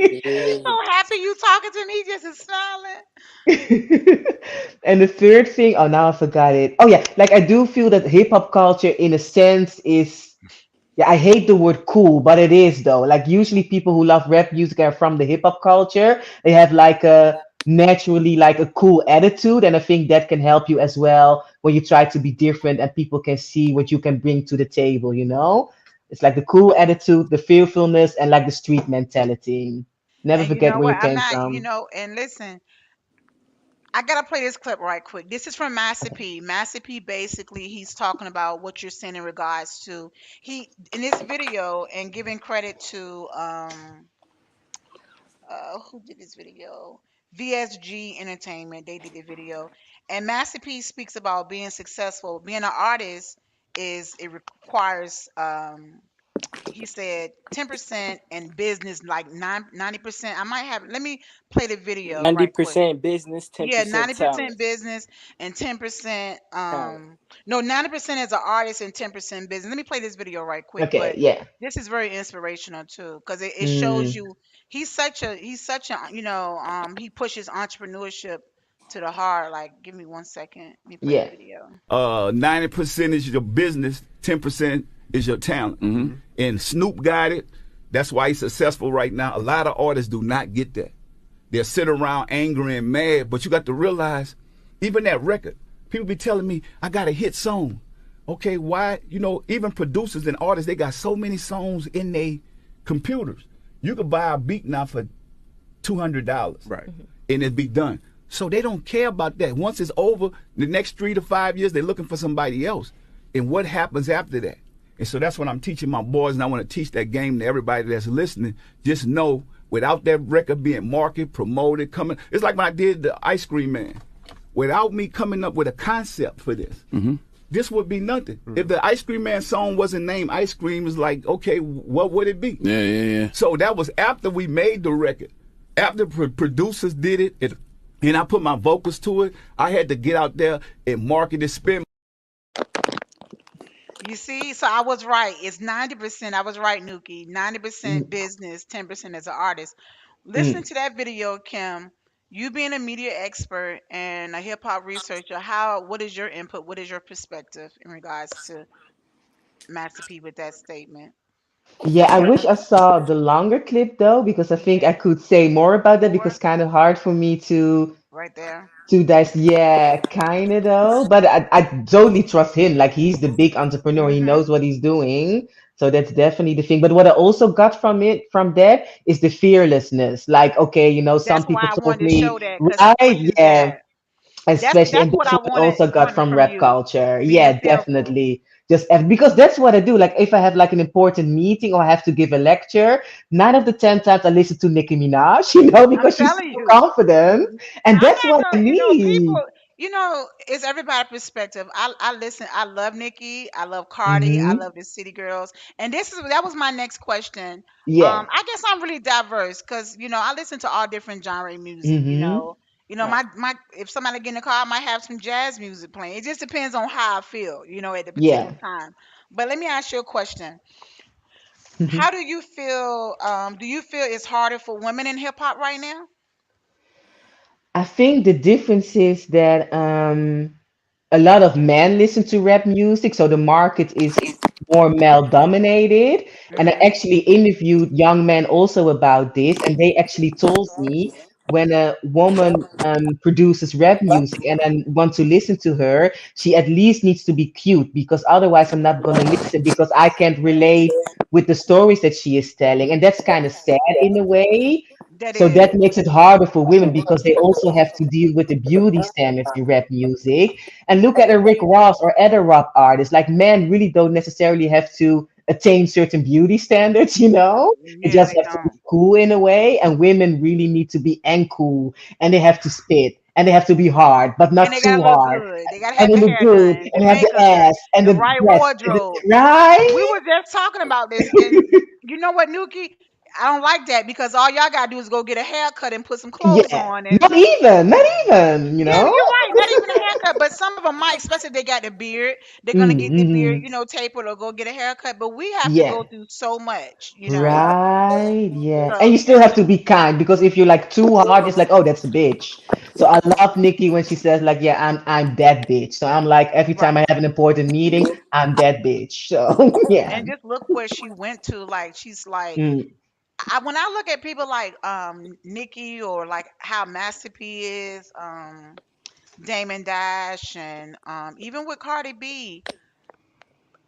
He's Yeah. so happy you talking to me. He just is smiling. and the third thing, oh, now I forgot it. Oh, yeah, like I do feel that hip hop culture, in a sense, is, yeah, I hate the word cool, but it is though. Like usually people who love rap music are from the hip hop culture. They have like a naturally like a cool attitude, and I think that can help you as well when you try to be different and people can see what you can bring to the table, It's like the cool attitude, the fearfulness, and like the street mentality. Never And you forget know where what? you I'm came not, from. and listen, I gotta play this clip right quick. This is from Master Okay. P. Master P basically he's talking about what you're saying in regards to he in this video, and giving credit to who did this video? VSG Entertainment. They did the video. And Master P speaks about being successful. Being an artist is it requires he said 10% in business, like 90%. I might have, let me play the video Ninety right quick. percent business, Yeah, 10% talent. 90% business and 10% Talent. no, 90% as an artist and 10% business. Let me play this video right quick, Okay, but yeah. this is very inspirational too, because it shows Mm, you he's such a he pushes entrepreneurship to the heart. Like, give me 1 second. Let me play the yeah. video. 90% is your business, 10% is your talent. And Snoop got it. That's why he's successful right now. A lot of artists do not get that. They'll sit around angry and mad, but you got to realize, even that record, people be telling me, I got a hit song. Okay, why? Even producers and artists, they got so many songs in their computers. You could buy a beat now for $200. Right. And it be done. So they don't care about that. Once it's over, the next 3 to 5 years, they're looking for somebody else. And what happens after that? And so that's what I'm teaching my boys, and I want to teach that game to everybody that's listening. Just know, without that record being marketed, promoted, coming, it's like when I did the Ice Cream Man. Without me coming up with a concept for this, this would be nothing. If the Ice Cream Man song wasn't named Ice Cream, it's like, okay, what would it be? Yeah, yeah, yeah. So that was after we made the record. After producers did it, and I put my vocals to it, I had to get out there and market it, spend. You see, so I was right. It's 90%. I was right, Nuki. 90% Mm, business, 10% as an artist. Listening mm, to that video, Kim, You being a media expert and a hip hop researcher, what is your input? What is your perspective in regards to Master P with that statement? Yeah, I wish I saw the longer clip though, because I think I Yeah, could say more about that because more kind of hard for me right there. to dice. Yeah, kind of though. But I totally trust him. Like he's the big entrepreneur. He Hmm. knows what he's doing. So that's definitely the thing. But what I also got from that is the fearlessness. Like, okay, some That's people why I told wanted to show me, that because he right? pushes Yeah, that. especially, That's and what that's I what I also got wanted from from rap you. culture. Being Yeah, fearful. definitely. Because that's what I do. Like if I have like an important meeting or I have to give a lecture, 9 of the 10 times I listen to Nicki Minaj, I'm because she's so telling you. confident, and I'm that's not what I gonna, need. people, it's everybody perspective. I listen, I love Nicki, I love Cardi, I Hmm. love the City Girls, and that was my next question. Yeah. I guess I'm really diverse because I listen to all different genre music. Hmm. Right. My if somebody get in the car, I might have some jazz music playing. It just depends on how I feel, at the particular Yeah. time. But let me ask you a question. Hmm. How do you feel? Do you feel it's harder for women in hip hop right now? I think the difference is that a lot of men listen to rap music, so the market is more male dominated. And I Hmm. actually interviewed young men also about this, and they actually told me when a woman produces rap music and I want to listen to her, she at least needs to be cute because otherwise I'm not gonna listen because I can't relate with the stories that she is telling, and that's kind of sad in a way. That So is. that makes it harder for women because they also have to deal with the beauty standards in rap music. And look at a Rick Ross or other rap artists. Like men really don't necessarily have to attain certain beauty standards, They Yeah, just they have to be don't. cool in a way. And women really need to be and cool, and they have to spit, and they have to be hard, but And not they gotta too look hard. good. They gotta And have they the look hair good, done, the and have the makeup done, ass and the the right breasts. wardrobe. We Right? were just talking about this, and you know what, Nuki? I don't like that because all y'all gotta do is go get a haircut and put some clothes Yeah. on, and Not even. yeah, you're right. Not even a haircut, but some of them might, especially if they got the beard. They're gonna get the beard, Mm-hmm. tapered or go get a haircut. But we have to Yeah. go through so much. Right. Right, yeah. And So you still have to be kind because if you're like too hard, it's like, oh, that's a bitch. So I love Nikki when she says like, yeah, I'm that bitch. So I'm like, every time right, I have an important meeting, I'm that bitch. So yeah. and just look where she went to. Like she's like, Mm, when I look at people like Nikki or like how Master P is, Damon Dash, and even with Cardi B,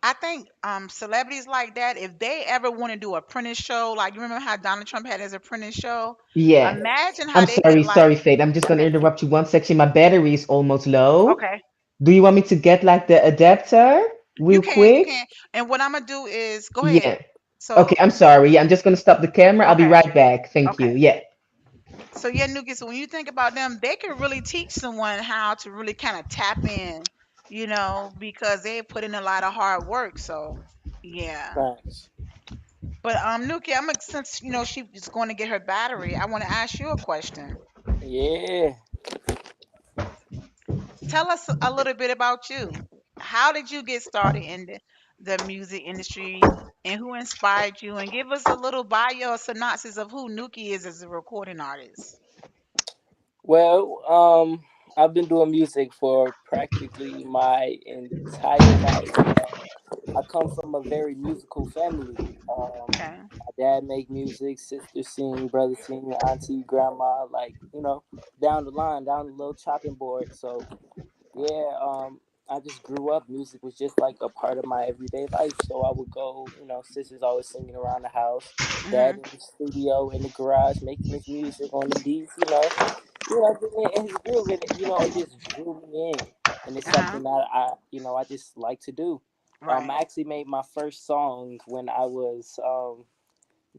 I think celebrities like that, if they ever want to do a apprentice show, like you remember how Donald Trump had his apprentice show, yeah. imagine how I'm they could sorry, like. Faith. I'm just gonna Okay, interrupt you one section. My battery is almost low. okay, Do you want me to get like the adapter real you quick? can, and what I'm gonna do is go ahead. Yeah. So Okay, I'm sorry. Yeah, I'm just gonna stop the camera. I'll be okay, right back. Thank you. okay. Yeah. So yeah, Nuki. So when you think about them, they can really teach someone how to really kind of tap in, because they put in a lot of hard work. So yeah. Facts. But Nuki, since she is going to get her battery, I want to ask you a question. Yeah. Tell us a little bit about you. How did you get started in the music industry, and who inspired you? And give us a little bio synopsis of who Nuki is as a recording artist. Well, I've been doing music for practically my entire life. I come from a very musical family. Okay. My dad make music, sister sing, brother sing, auntie, grandma, like down the line, down the little chopping board. So yeah, I just grew up. Music was just like a part of my everyday life. So I would go, sisters always singing around the house, dad Mhm. in the studio, in the garage, making his music on the beats, getting in his groove, and it just drew me in, and it's Uh huh. something that I just like to do. Right. I actually made my first song when I was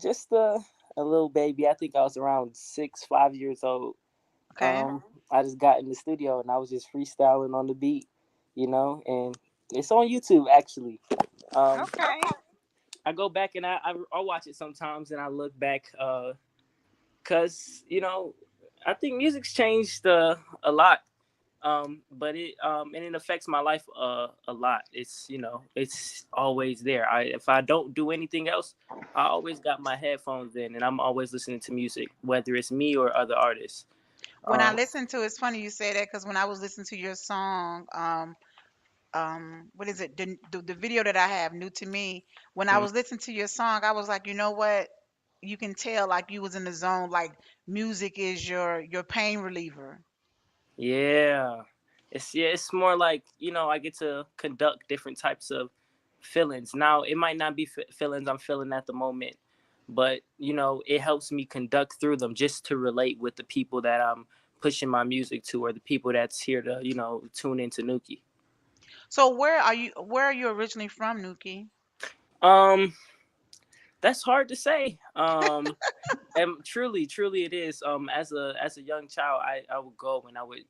just a little baby. I think I was around 5 years old. Okay. I just got in the studio and I was just freestyling on the beat, and it's on YouTube actually. Um, Okay. I go back and I watch it sometimes and I look back, cause I think music's changed a lot. But it affects my life a lot. It's always there. If I don't do anything else, I always got my headphones in and I'm always listening to music, whether it's me or other artists. When I Um, listen to, it's funny you say that because when I was listening to your song, what is it? The video that I have, New to Me. When I mm, was listening to your song, I was like, you know what? You can tell like you was in the zone. Like music is your pain reliever. yeah, it's more like, I get to conduct different types of feelings. Now it might not be feelings I'm feeling at the moment, but it helps me conduct through them just to relate with the people that I'm pushing my music to, or the people that's here to tune into Nuki. So where are you? Where are you originally from, Nuki? Um, that's hard to say. And truly it is. As a young child, I would go and I would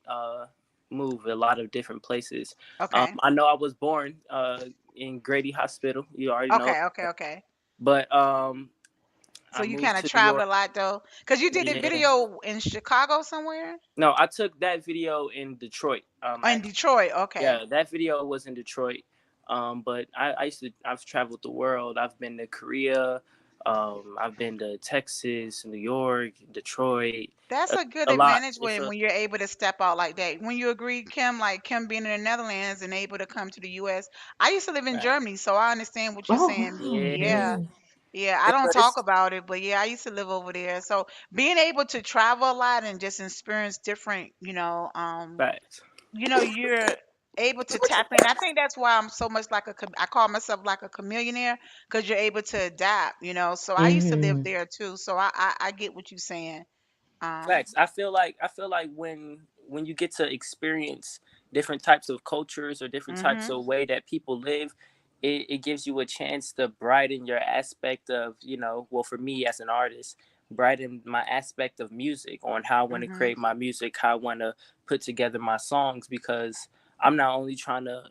move a lot of different places. Okay. I know I was born in Grady Hospital. You already know, Okay. but So I you moved kind of to New York. travel a lot though, because you did a Yeah. video in Chicago somewhere. No, I took that video in Detroit. Oh, in Detroit. Okay. Yeah, that video was in Detroit. But I've traveled the world. I've been to Korea. I've been to Texas, New York, Detroit, That's a good a lot. advantage It's when a when you're able to step out like that. When you agree, Kim, like Kim being in the Netherlands and able to come to the U.S. I used to live in fact. Germany, so I understand what you're Oh saying. wow, Yeah, Yeah. yeah. Yeah, I don't but talk it's about it, but yeah, I used to live over there. So being able to travel a lot and just experience different, facts. you're able to tap in. I think that's why I'm so much like I call myself like a chameleonaire because you're able to adapt. So I used to live Mm-hmm. there too. So I get what you're saying. Um, Facts. I feel like when you get to experience different types of cultures or different types mhm, of way that people live, it gives you a chance to brighten your aspect of, well, for me as an artist, brighten my aspect of music on how I want to mhm. create my music, how I want to put together my songs, because I'm not only trying to,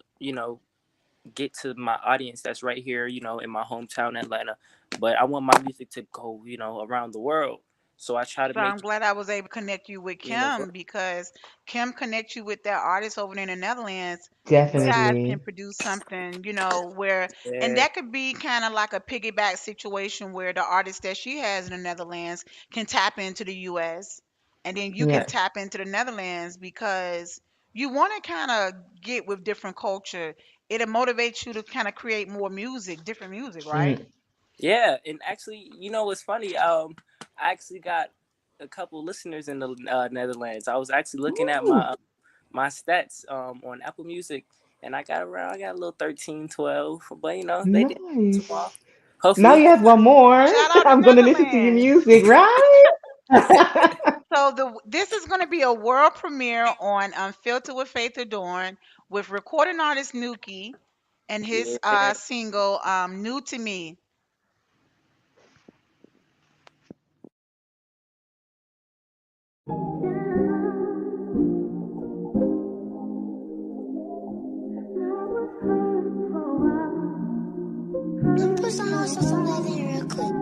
get to my audience that's right here, in my hometown, Atlanta, but I want my music to go, around the world. So I try to So I'm make glad I was able to connect you with it universal. Kim because Kim connects you with that artist over there in the Netherlands. You guys can Definitely. produce something, where, and Yeah, that could be kind of like a piggyback situation where the artist that she has in the Netherlands can tap into the US and then you can Yeah. tap into the Netherlands because you want to kind of get with different culture. It'll motivate you to kind of create more music, different music, right? Mm. yeah, and actually, what's funny? I actually got a couple listeners in the Netherlands. I was actually looking at Ooh, my stats on Apple Music, and I got a little 13, 12. But they did too nice. long. Now Hopefully, you have one more. Shout out to I'm gonna listen to your Netherlands. music, right? So this is going to be a world premiere on Unfiltered with Faith Adorne with recording artist Newkie and his yeah. single "New to Me." Put some more sauce on that in real quick.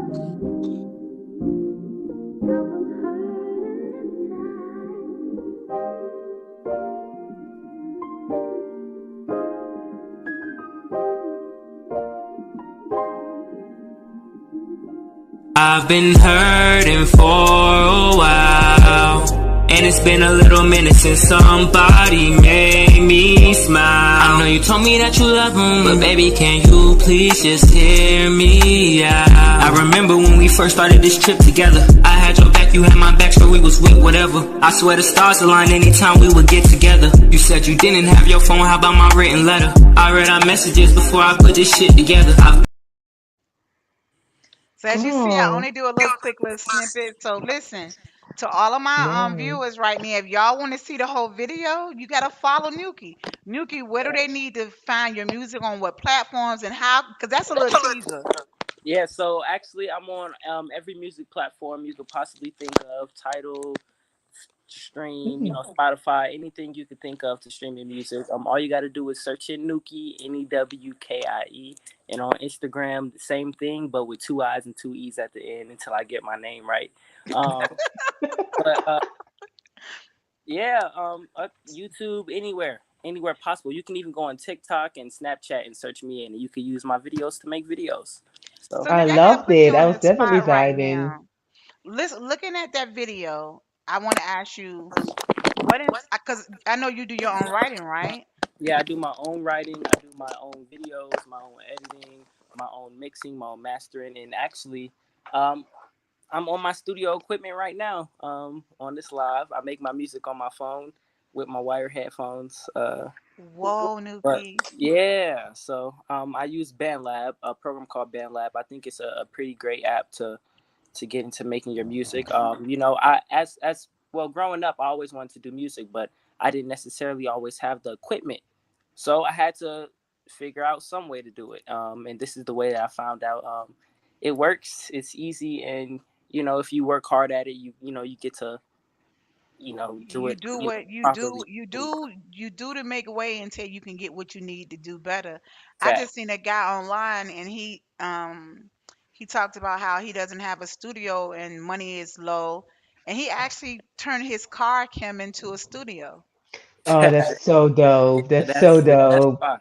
I've been hurting for a while, and it's been a little minute since somebody made me smile. I know you told me that you love him, but baby, can you please just hear me out? I remember when we first started this trip together. I had your back, you had my back, so we was with whatever. I swear the stars aligned anytime we would get together. You said you didn't have your phone, how about my written letter? I read our messages before I put this shit together. So as you see, I Oh, only do a little snippet. So listen to all of my yeah. viewers right now. If y'all want to see the whole video, you gotta follow Nuki. Nuki, where do they need to find your music on what platforms and how? Because that's a little teaser. Yeah, so actually, I'm on every music platform you could possibly think of: Tidal, Stream, Mm. Spotify, anything you could think of to stream your music. All you got to do is search in Nukie, Nwkie, and on Instagram, the same thing, but with two I's and two E's at the end until I get my name right. Um, but yeah, YouTube, anywhere possible. You can even go on TikTok and Snapchat and search me in, and you can use my videos to make videos. So So I Nuki, I gotta loved put you it. I on was the definitely spot right vibing. now. Listen, looking at that video, I want to ask you what is because I know you do your own writing, right? Yeah, I do my own writing. I do my own videos, my own editing, my own mixing, my own mastering, and actually, um, I'm on my studio equipment right now. On this live, I make my music on my phone with my wired headphones. Whoa, But Nuki. yeah, so I use BandLab, a program called BandLab. I think it's a pretty great app to get into making your music. I as well growing up, I always wanted to do music, but I didn't necessarily always have the equipment, so I had to figure out some way to do it. And this is the way that I found out. It works. It's easy, and if you work hard at it, you get to do You it do what you properly. do, you do to make way until you can get what you need to do better. I Fact. just seen a guy online and he talked about how he doesn't have a studio and money is low, and he actually turned his car cam into a studio. Oh, that's so dope. That's so That's dope. fine.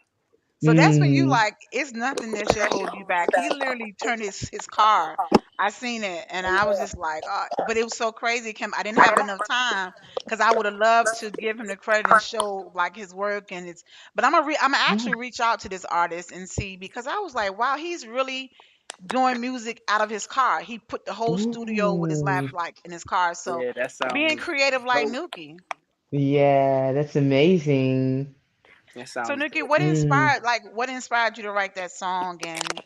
So that's when you Mm. like, it's nothing that should hold you back. He literally turned his car. I seen it and I was just like, but it was so crazy, Kim. I didn't have enough time because I would have loved to give him the credit and show like his work and it's. But I'm gonna actually reach out to this artist and see because I was like, wow, he's really doing music out of his car. He put the whole studio with his Ooh. lamp like in his car. So Yeah, that being sounds creative like dope. Nuki. Yeah, that's amazing. That So sounds Nikki, dope. Mm. what inspired you to write that song and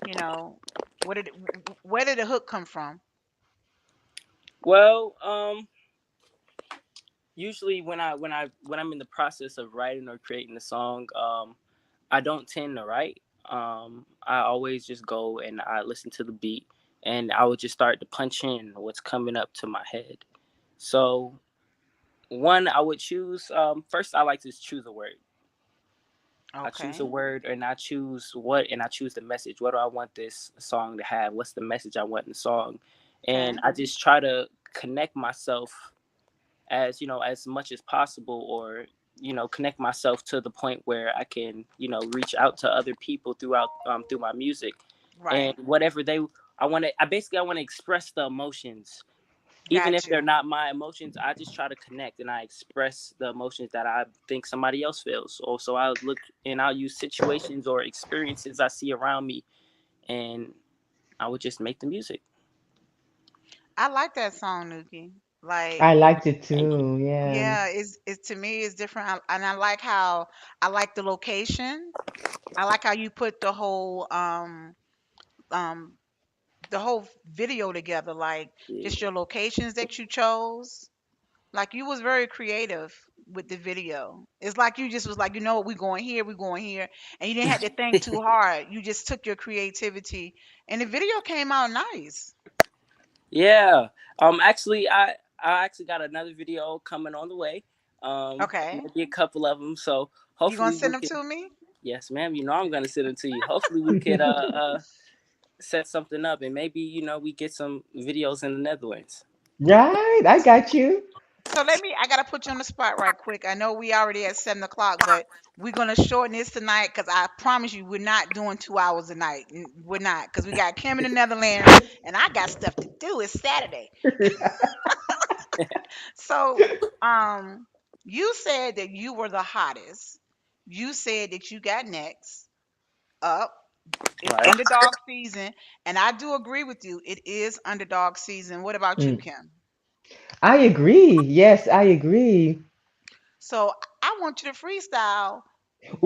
what did where did the hook come from? Well, usually when I'm in the process of writing or creating a song, I don't tend to write. I always just go and I listen to the beat, and I would just start to punch in what's coming up to my head. So one I would choose. First, I like to choose a word. I choose a Okay. word, and I choose the message. What do I want this song to have? What's the message I want in the song? Okay. And I just try to connect myself as as much as possible, or connect myself to the point where I can reach out to other people through my music, and Right. whatever I want to express the emotions, even if Got they're you. not my emotions. I just try to connect and I express the emotions that I think somebody else feels. Or so I look and I'll use situations or experiences I see around me, and I would just make the music. I like that song, Nuki. Like, I liked it Thank you. too. Yeah. yeah, it's to me it's different. And I like how I like the location. I like how you put um the whole video together, like just Yeah. your locations that you chose. Like you was very creative with the video. It's like you just was like, you know what, we going here, and you didn't have to think too hard. You just took your creativity, and the video came out nice. Yeah. Actually, I actually got another video coming on the way. Okay, Maybe a couple of them. So you gonna hopefully we send them can. to me? Yes, ma'am. I'm gonna send them to you. Hopefully we could set something up, and maybe we get some videos in the Netherlands. Right, I got you. So I gotta put you on the spot right quick. I know we already at 7 o'clock, but we're gonna shorten this tonight because I promise you we're not doing 2 hours a night. We're not because we got Kim in the Netherlands and I got stuff to do. It's Saturday. So, you said that you were the hottest. You said that you got next up. It's Right. underdog season, and I do agree with you. It is underdog season. What about you, Mm. Kim? I agree. Yes, I agree. So I want you to freestyle.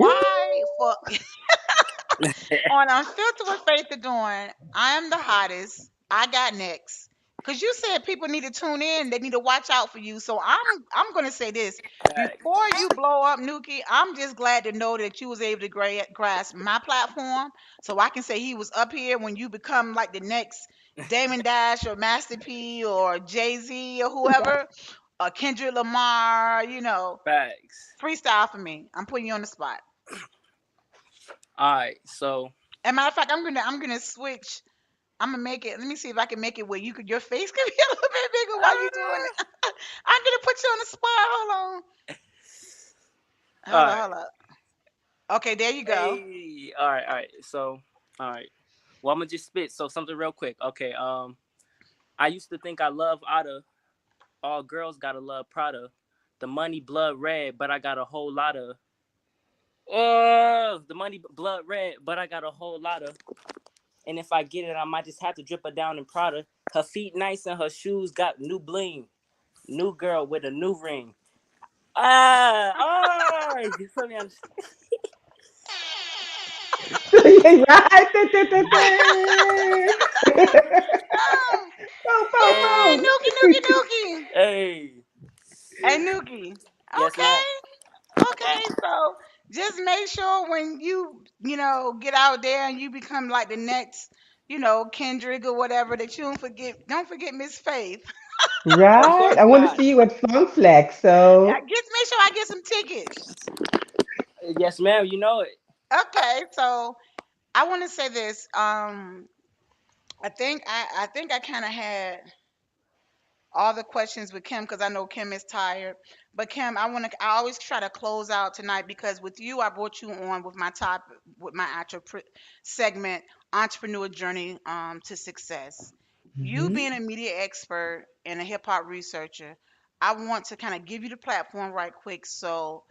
Ooh. Why for on Unfiltered with Faith Adorne, I am the hottest. I got next. Cause you said people need to tune in, they need to watch out for you. So I'm gonna say this. Before you blow up, Nuki, I'm just glad to know that you was able to grasp my platform. So I can say he was up here when you become like the next Damon Dash or Master P or Jay-Z or whoever, or Kendrick Lamar. Facts. Freestyle for me. I'm putting you on the spot. All right. So And matter of fact, I'm gonna switch. I'm gonna make it. Let me see if I can make it where your face can be a little bit bigger while you doing it. I'm gonna put you on the spot. Hold on. all Hold on. right. Hold up. Okay, there you go. Hey. All right. All right. So all right. Well, I'm gonna just spit. So something real quick. Okay. I used to think I love Otta, All girls gotta love Prada. The money blood red, but I got a whole lot of. Oh, the money blood red, but I got a whole lot of. And if I get it, I might just have to drip her down in Prada. Her feet nice and her shoes got new bling. New girl with a new ring. You feel me? Oh, Pow, pow, okay, Hey, pow. Nuki, Nuki, Nuki. hey. Hey, Nuki. Yes, ma'am. Okay, okay. So just make sure when get out there and you become like the next, Kendrick or whatever, that you don't forget Miss Faith. Of Right. course I want to not. see you at Funk Flex. So, Make sure I get some tickets. Yes, ma'am. You know it. Okay, so I want to say this. I think I kind of had all the questions with Kim because I know Kim is tired. But Kim, I always try to close out tonight because with you, I brought you on with my actual segment, Entrepreneur Journey to Success. You mhm. being a media expert and a hip hop researcher, I want to kind of give you the platform right quick so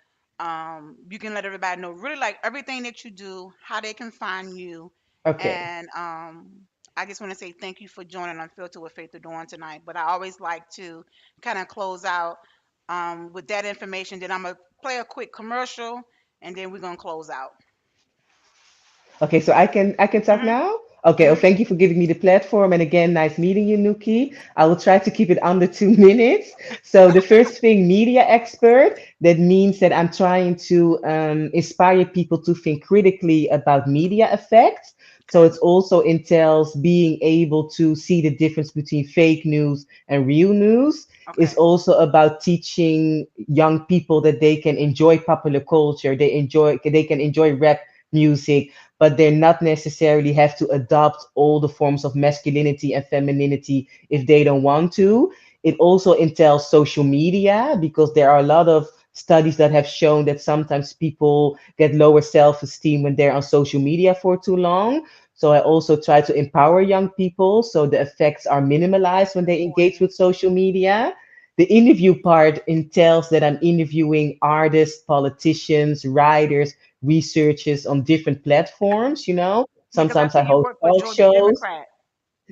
you can let everybody know really like everything that you do, how they can find you, Okay. and I just want to say thank you for joining Unfiltered with Faith Adorne tonight. But I always like to kind of close out with that information. Then I'm gonna play a quick commercial, and then we're gonna close out. Okay, so I can talk Mhm. now? Okay, well, Mhm. thank you for giving me the platform. And again, nice meeting you, Nuki. I will try to keep it under 2 minutes. So the first thing, media expert, that means that I'm trying to inspire people to think critically about media effects. So Okay. it also entails being able to see the difference between fake news and real news. It's Okay. also about teaching young people that they can enjoy popular culture, they can enjoy rap music, but they not necessarily have to adopt all the forms of masculinity and femininity if they don't want to. It also entails social media because there are a lot of studies that have shown that sometimes people get lower self-esteem when they're on social media for too long. So I also try to empower young people so the effects are minimalized That's when they engage important. with social media. The interview part entails that I'm interviewing artists, politicians, writers, researches on different platforms, you know. Because I Sometimes I see you host work for talk Georgia shows. Democrat.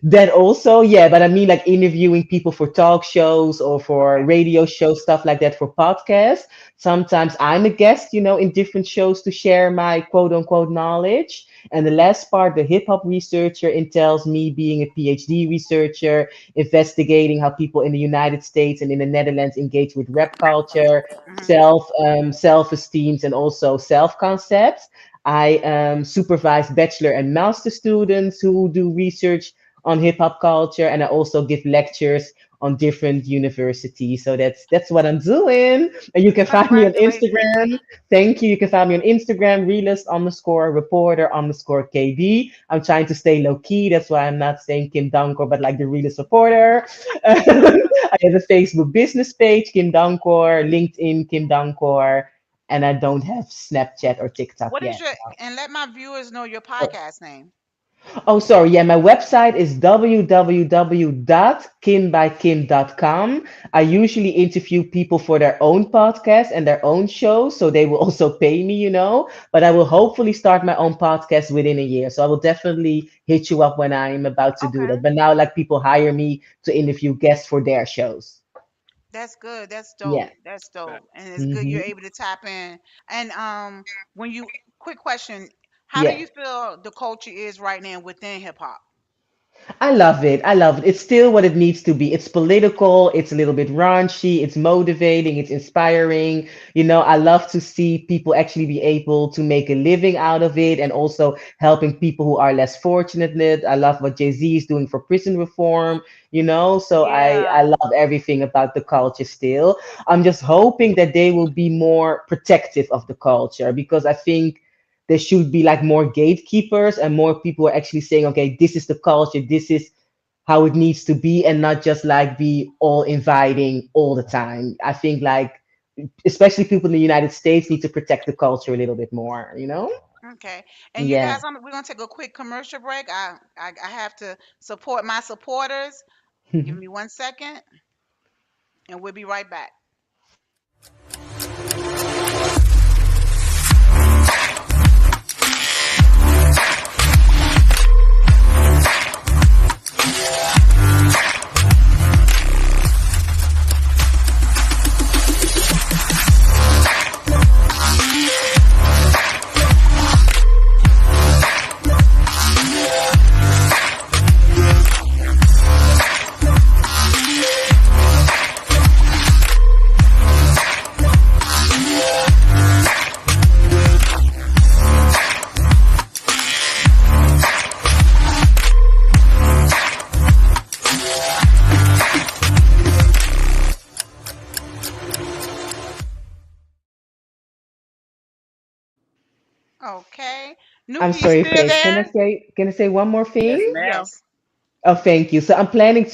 That also, yeah, but I mean like interviewing people for talk shows or for Okay. radio shows, stuff like that for podcasts. Sometimes I'm a guest, in different shows to share my quote unquote knowledge. And the last part, the hip hop researcher, entails me being a PhD researcher, investigating how people in the United States and in the Netherlands engage with rap culture, Mhm. self esteems, and also self concepts. I supervise bachelor and master students who do research on hip hop culture, and I also give lectures on different universities. So that's what I'm doing. And you can find me on Congratulations. Instagram. Thank you. You can find me on Instagram, realist underscore reporter underscore KB. I'm trying to stay low key. That's why I'm not saying Kim Dankoor, but like the realist reporter. I have a Facebook business page, Kim Dankoor, LinkedIn, Kim Dankoor, and I don't have Snapchat or TikTok What is yet. your and let my viewers know your podcast name. Oh, sorry. Yeah, my website is www.kimbykim.com. I usually interview people for their own podcast and their own shows, so they will also pay me. But I will hopefully start my own podcast within a year. So I will definitely hit you up when I'm about to do Okay. that. But now, like, people hire me to interview guests for their shows. That's good. That's Yeah. dope. That's dope. And it's good you're hmm able to tap in. And when you quick question, how do Yeah. you feel the culture is right now within hip hop? I love it. I love it. It's still what it needs to be. It's political, it's a little bit raunchy, it's motivating, it's inspiring. I love to see people actually be able to make a living out of it and also helping people who are less fortunate. I love what Jay-Z is doing for prison reform. So I Yeah. love everything about the culture still. I'm just hoping that they will be more protective of the culture because I think there should be like more gatekeepers and more people are actually saying, okay, this is the culture, this is how it needs to be, and not just like be all inviting all the time. I think like especially people in the United States need to protect the culture a little bit more. Okay. And you Yeah. guys, we're gonna take a quick commercial break. I have to support my supporters. Give me 1 second. and we'll be right back. Okay. I'm Nuki, you sorry, still Faith. there? Can I say one more Yes, thing? ma'am. Yes. Oh, thank you. So I'm planning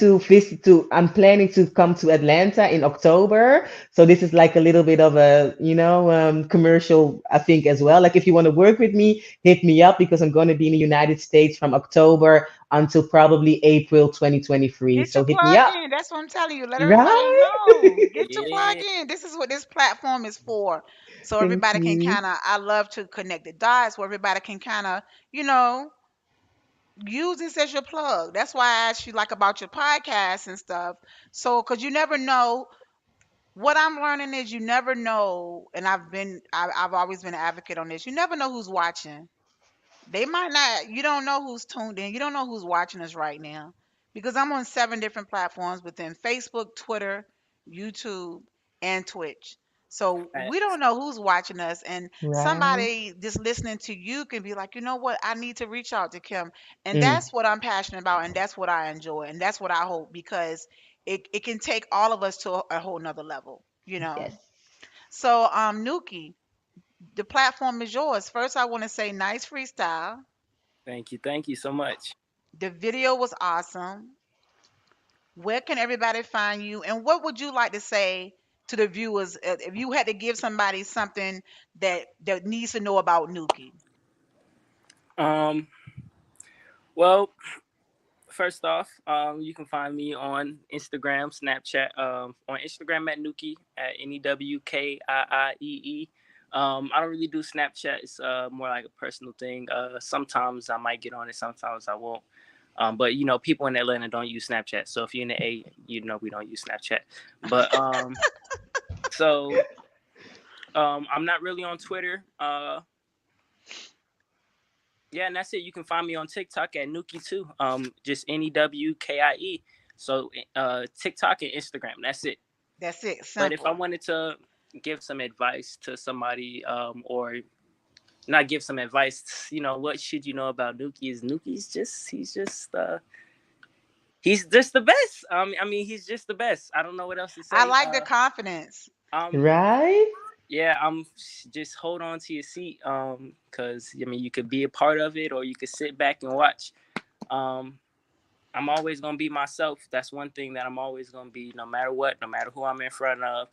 to come to Atlanta in October. So this is like a little bit of a, commercial, I think, as well. Like if you want to work with me, hit me up because I'm going to be in the United States from October until probably April 2023. Get your So hit me plug up. in. That's what I'm telling you. Let everybody Right? know. Get your plug Yeah. in. This is what this platform is for. So Thank everybody can you. kind of, I love to connect the dots where everybody can kind of, you know, use this as your plug. That's why I asked you like about your podcast and stuff. So, cause you never know. What I'm learning is you never know, and I've always been an advocate on this. You never know who's watching. They might not, you don't know who's tuned in. You don't know who's watching us right now. Because I'm on 7 different platforms within Facebook, Twitter, YouTube, and Twitch. So we don't Facts. know who's watching us. And Right. somebody just listening to you can be like, you know what? I need to reach out to Kim. And Mm, that's what I'm passionate about. And that's what I enjoy. And that's what I hope because it can take all of us to a whole nother level, you know. yes. So Nuki, the platform is yours. First I want to say nice freestyle. Thank you. Thank you so much. The video was awesome. Where can everybody find you? And what would you like to say to the viewers if you had to give somebody something that needs to know about Nuki? Um, well, first off, you can find me on Instagram, Snapchat, on Instagram at Newkie at NEWKIIEE. I don't really do Snapchat. It's more like a personal thing. Sometimes I might get on it, sometimes I won't. But people in Atlanta don't use Snapchat. So if you're in the A, we don't use Snapchat. But so I'm not really on Twitter. Yeah, and that's it. You can find me on TikTok at Nuki too. Just NEWKIE. So TikTok and Instagram. That's it. That's it. But if I Simple. wanted to give some advice to somebody, or not give some advice, what should you know about Nuki? Is he's just the best. I mean, he's just the best. I don't know what else to I say. like the confidence. Um, Right? yeah, just hold on to your seat. Cause I mean, you could be a part of it, or you could sit back and watch. Um, I'm always gonna be myself. That's one thing that I'm always gonna be, no matter what, no matter who I'm in front of.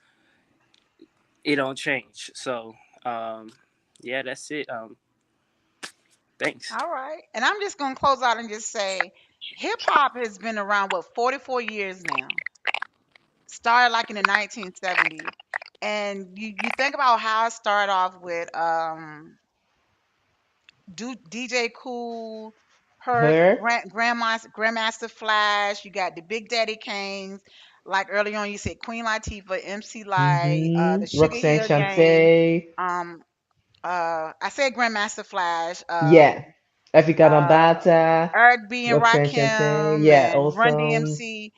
It don't change. So, yeah, that's it. Thanks. All right. And I'm just going to close out and just say hip hop has been around, what, 44 years now. Started like in the 1970s. And you think about how it started off with DJ Cool, her Her. Grandmaster Flash. You got the Big Daddy Kanes. Like early on, you said Queen Latifah, MC Light, the Sugar Roxanne Hill Gang. Shante. Um, I said Grandmaster Flash. Yeah. Africa Uh, Bambaataa. Eric B and Roxanne Shante. Rakim Yeah, and Run awesome. DMC.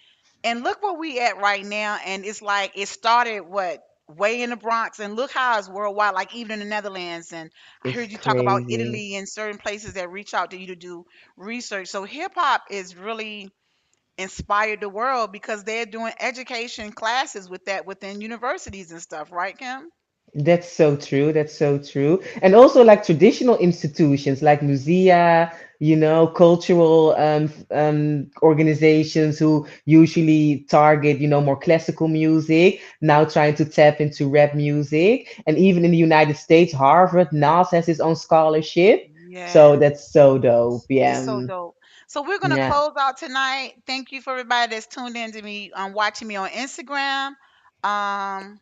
And look where we at right now. And it's like it started what way in the Bronx, and look how it's worldwide. Like even in the Netherlands, and I It's heard you talk about crazy. Italy and certain places that reach out to you to do research. So hip hop is really inspired the world because they're doing education classes with that within universities and stuff, right, Kim? That's so true. That's so true. And also like traditional institutions like musea, cultural organizations who usually target, more classical music, now trying to tap into rap music. And even in the United States, Harvard, Nas has his own scholarship. So Yes. that's so dope. Yeah. It's so dope. So we're gonna Yeah. close out tonight. Thank you for everybody that's tuned in to me watching me on Instagram. Um,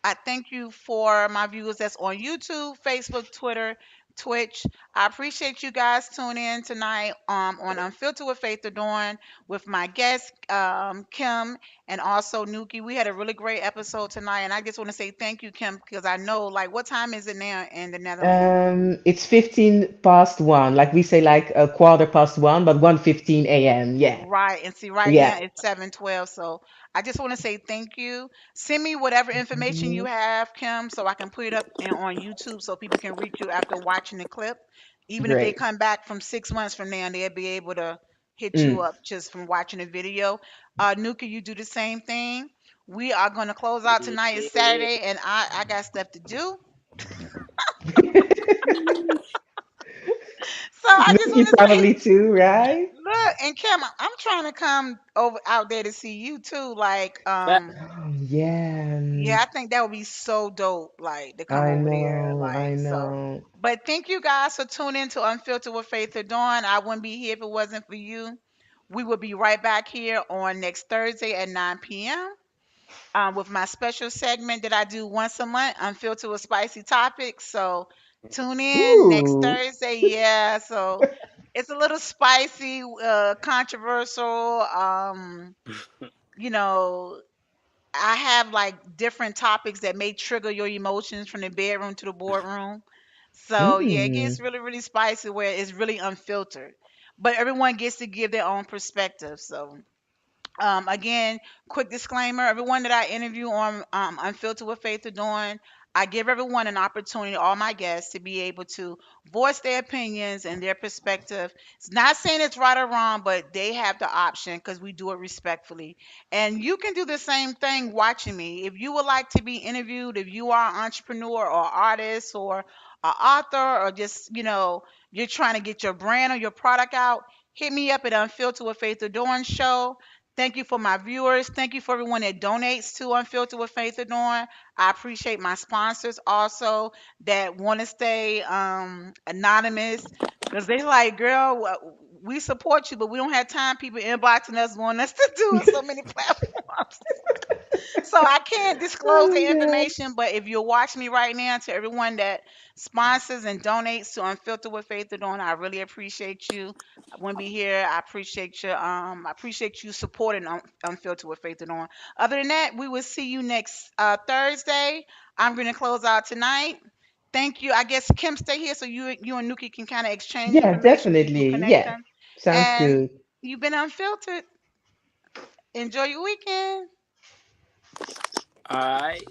I thank you for my viewers that's on YouTube, Facebook, Twitter, Twitch. I appreciate you guys tuning in tonight on Unfiltered with Faith Adorne with my guest Kim and also Nuki. We had a really great episode tonight, and I just want to say thank you, Kim, because I know like what time is it now in the Netherlands? It's 15 past one. Like we say, like a quarter past one, but 1:15 a.m. Yeah. Right, and see, right Yeah. now it's 7:12. So I just want to say thank you. Send me whatever information you Mhm. have, Kim, so I can put it up on YouTube so people can reach you after watching the clip. Even if they Great. come back from 6 months from now, they'll be able to hit you Mm. up just from watching the video. Nuka, you do the same thing. We are going to close out tonight. It's Yeah. Saturday, and I got stuff to do. So I just Nuki want to say, probably too, right? look, and Kim, I'm trying to come over out there to see you too. Like, But Oh, yeah. yeah, I think that would be so dope, like to come I over there, know. I like so. know. But thank you guys for tuning in to Unfiltered with Faith Adorn. I wouldn't be here if it wasn't for you. We will be right back here on next Thursday at 9 p.m. With my special segment that I do once a month, Unfiltered with Spicy Topics. So tune in next Ooh. Thursday. Yeah, so it's a little spicy, controversial. You know, I have like different topics that may trigger your emotions from the bedroom to the boardroom. So yeah, it Mm. gets really, really spicy where it's really unfiltered. But everyone gets to give their own perspective. So again, quick disclaimer: everyone that I interview on Unfiltered with Faith Adorn, I give everyone an opportunity, all my guests, to be able to voice their opinions and their perspective. It's not saying it's right or wrong, but they have the option because we do it respectfully. And you can do the same thing watching me. If you would like to be interviewed, if you are an entrepreneur or artist or an author, or just you're trying to get your brand or your product out, hit me up at Unfiltered with Faith Adorn Show. Thank you for my viewers. Thank you for everyone that donates to Unfiltered with Faith Adorn. I appreciate my sponsors also that want to stay anonymous because they like, girl, we support you, but we don't have time. People inboxing us wanting us to do on so many platforms. So I can't disclose the Oh God. information, but if you're watching me right now, to everyone that sponsors and donates to Unfiltered with Faith Adorn, I really appreciate you. I wouldn't be here. I appreciate you supporting Unfiltered with Faith Adorn. Other than that, we will see you next Thursday. I'm going to close out tonight. Thank you. I guess Kim, stay here so you and Nuki can kind of exchange Yeah, information, keep definitely. Yeah. connection. Sounds And good. you've been unfiltered. Enjoy your weekend. all right.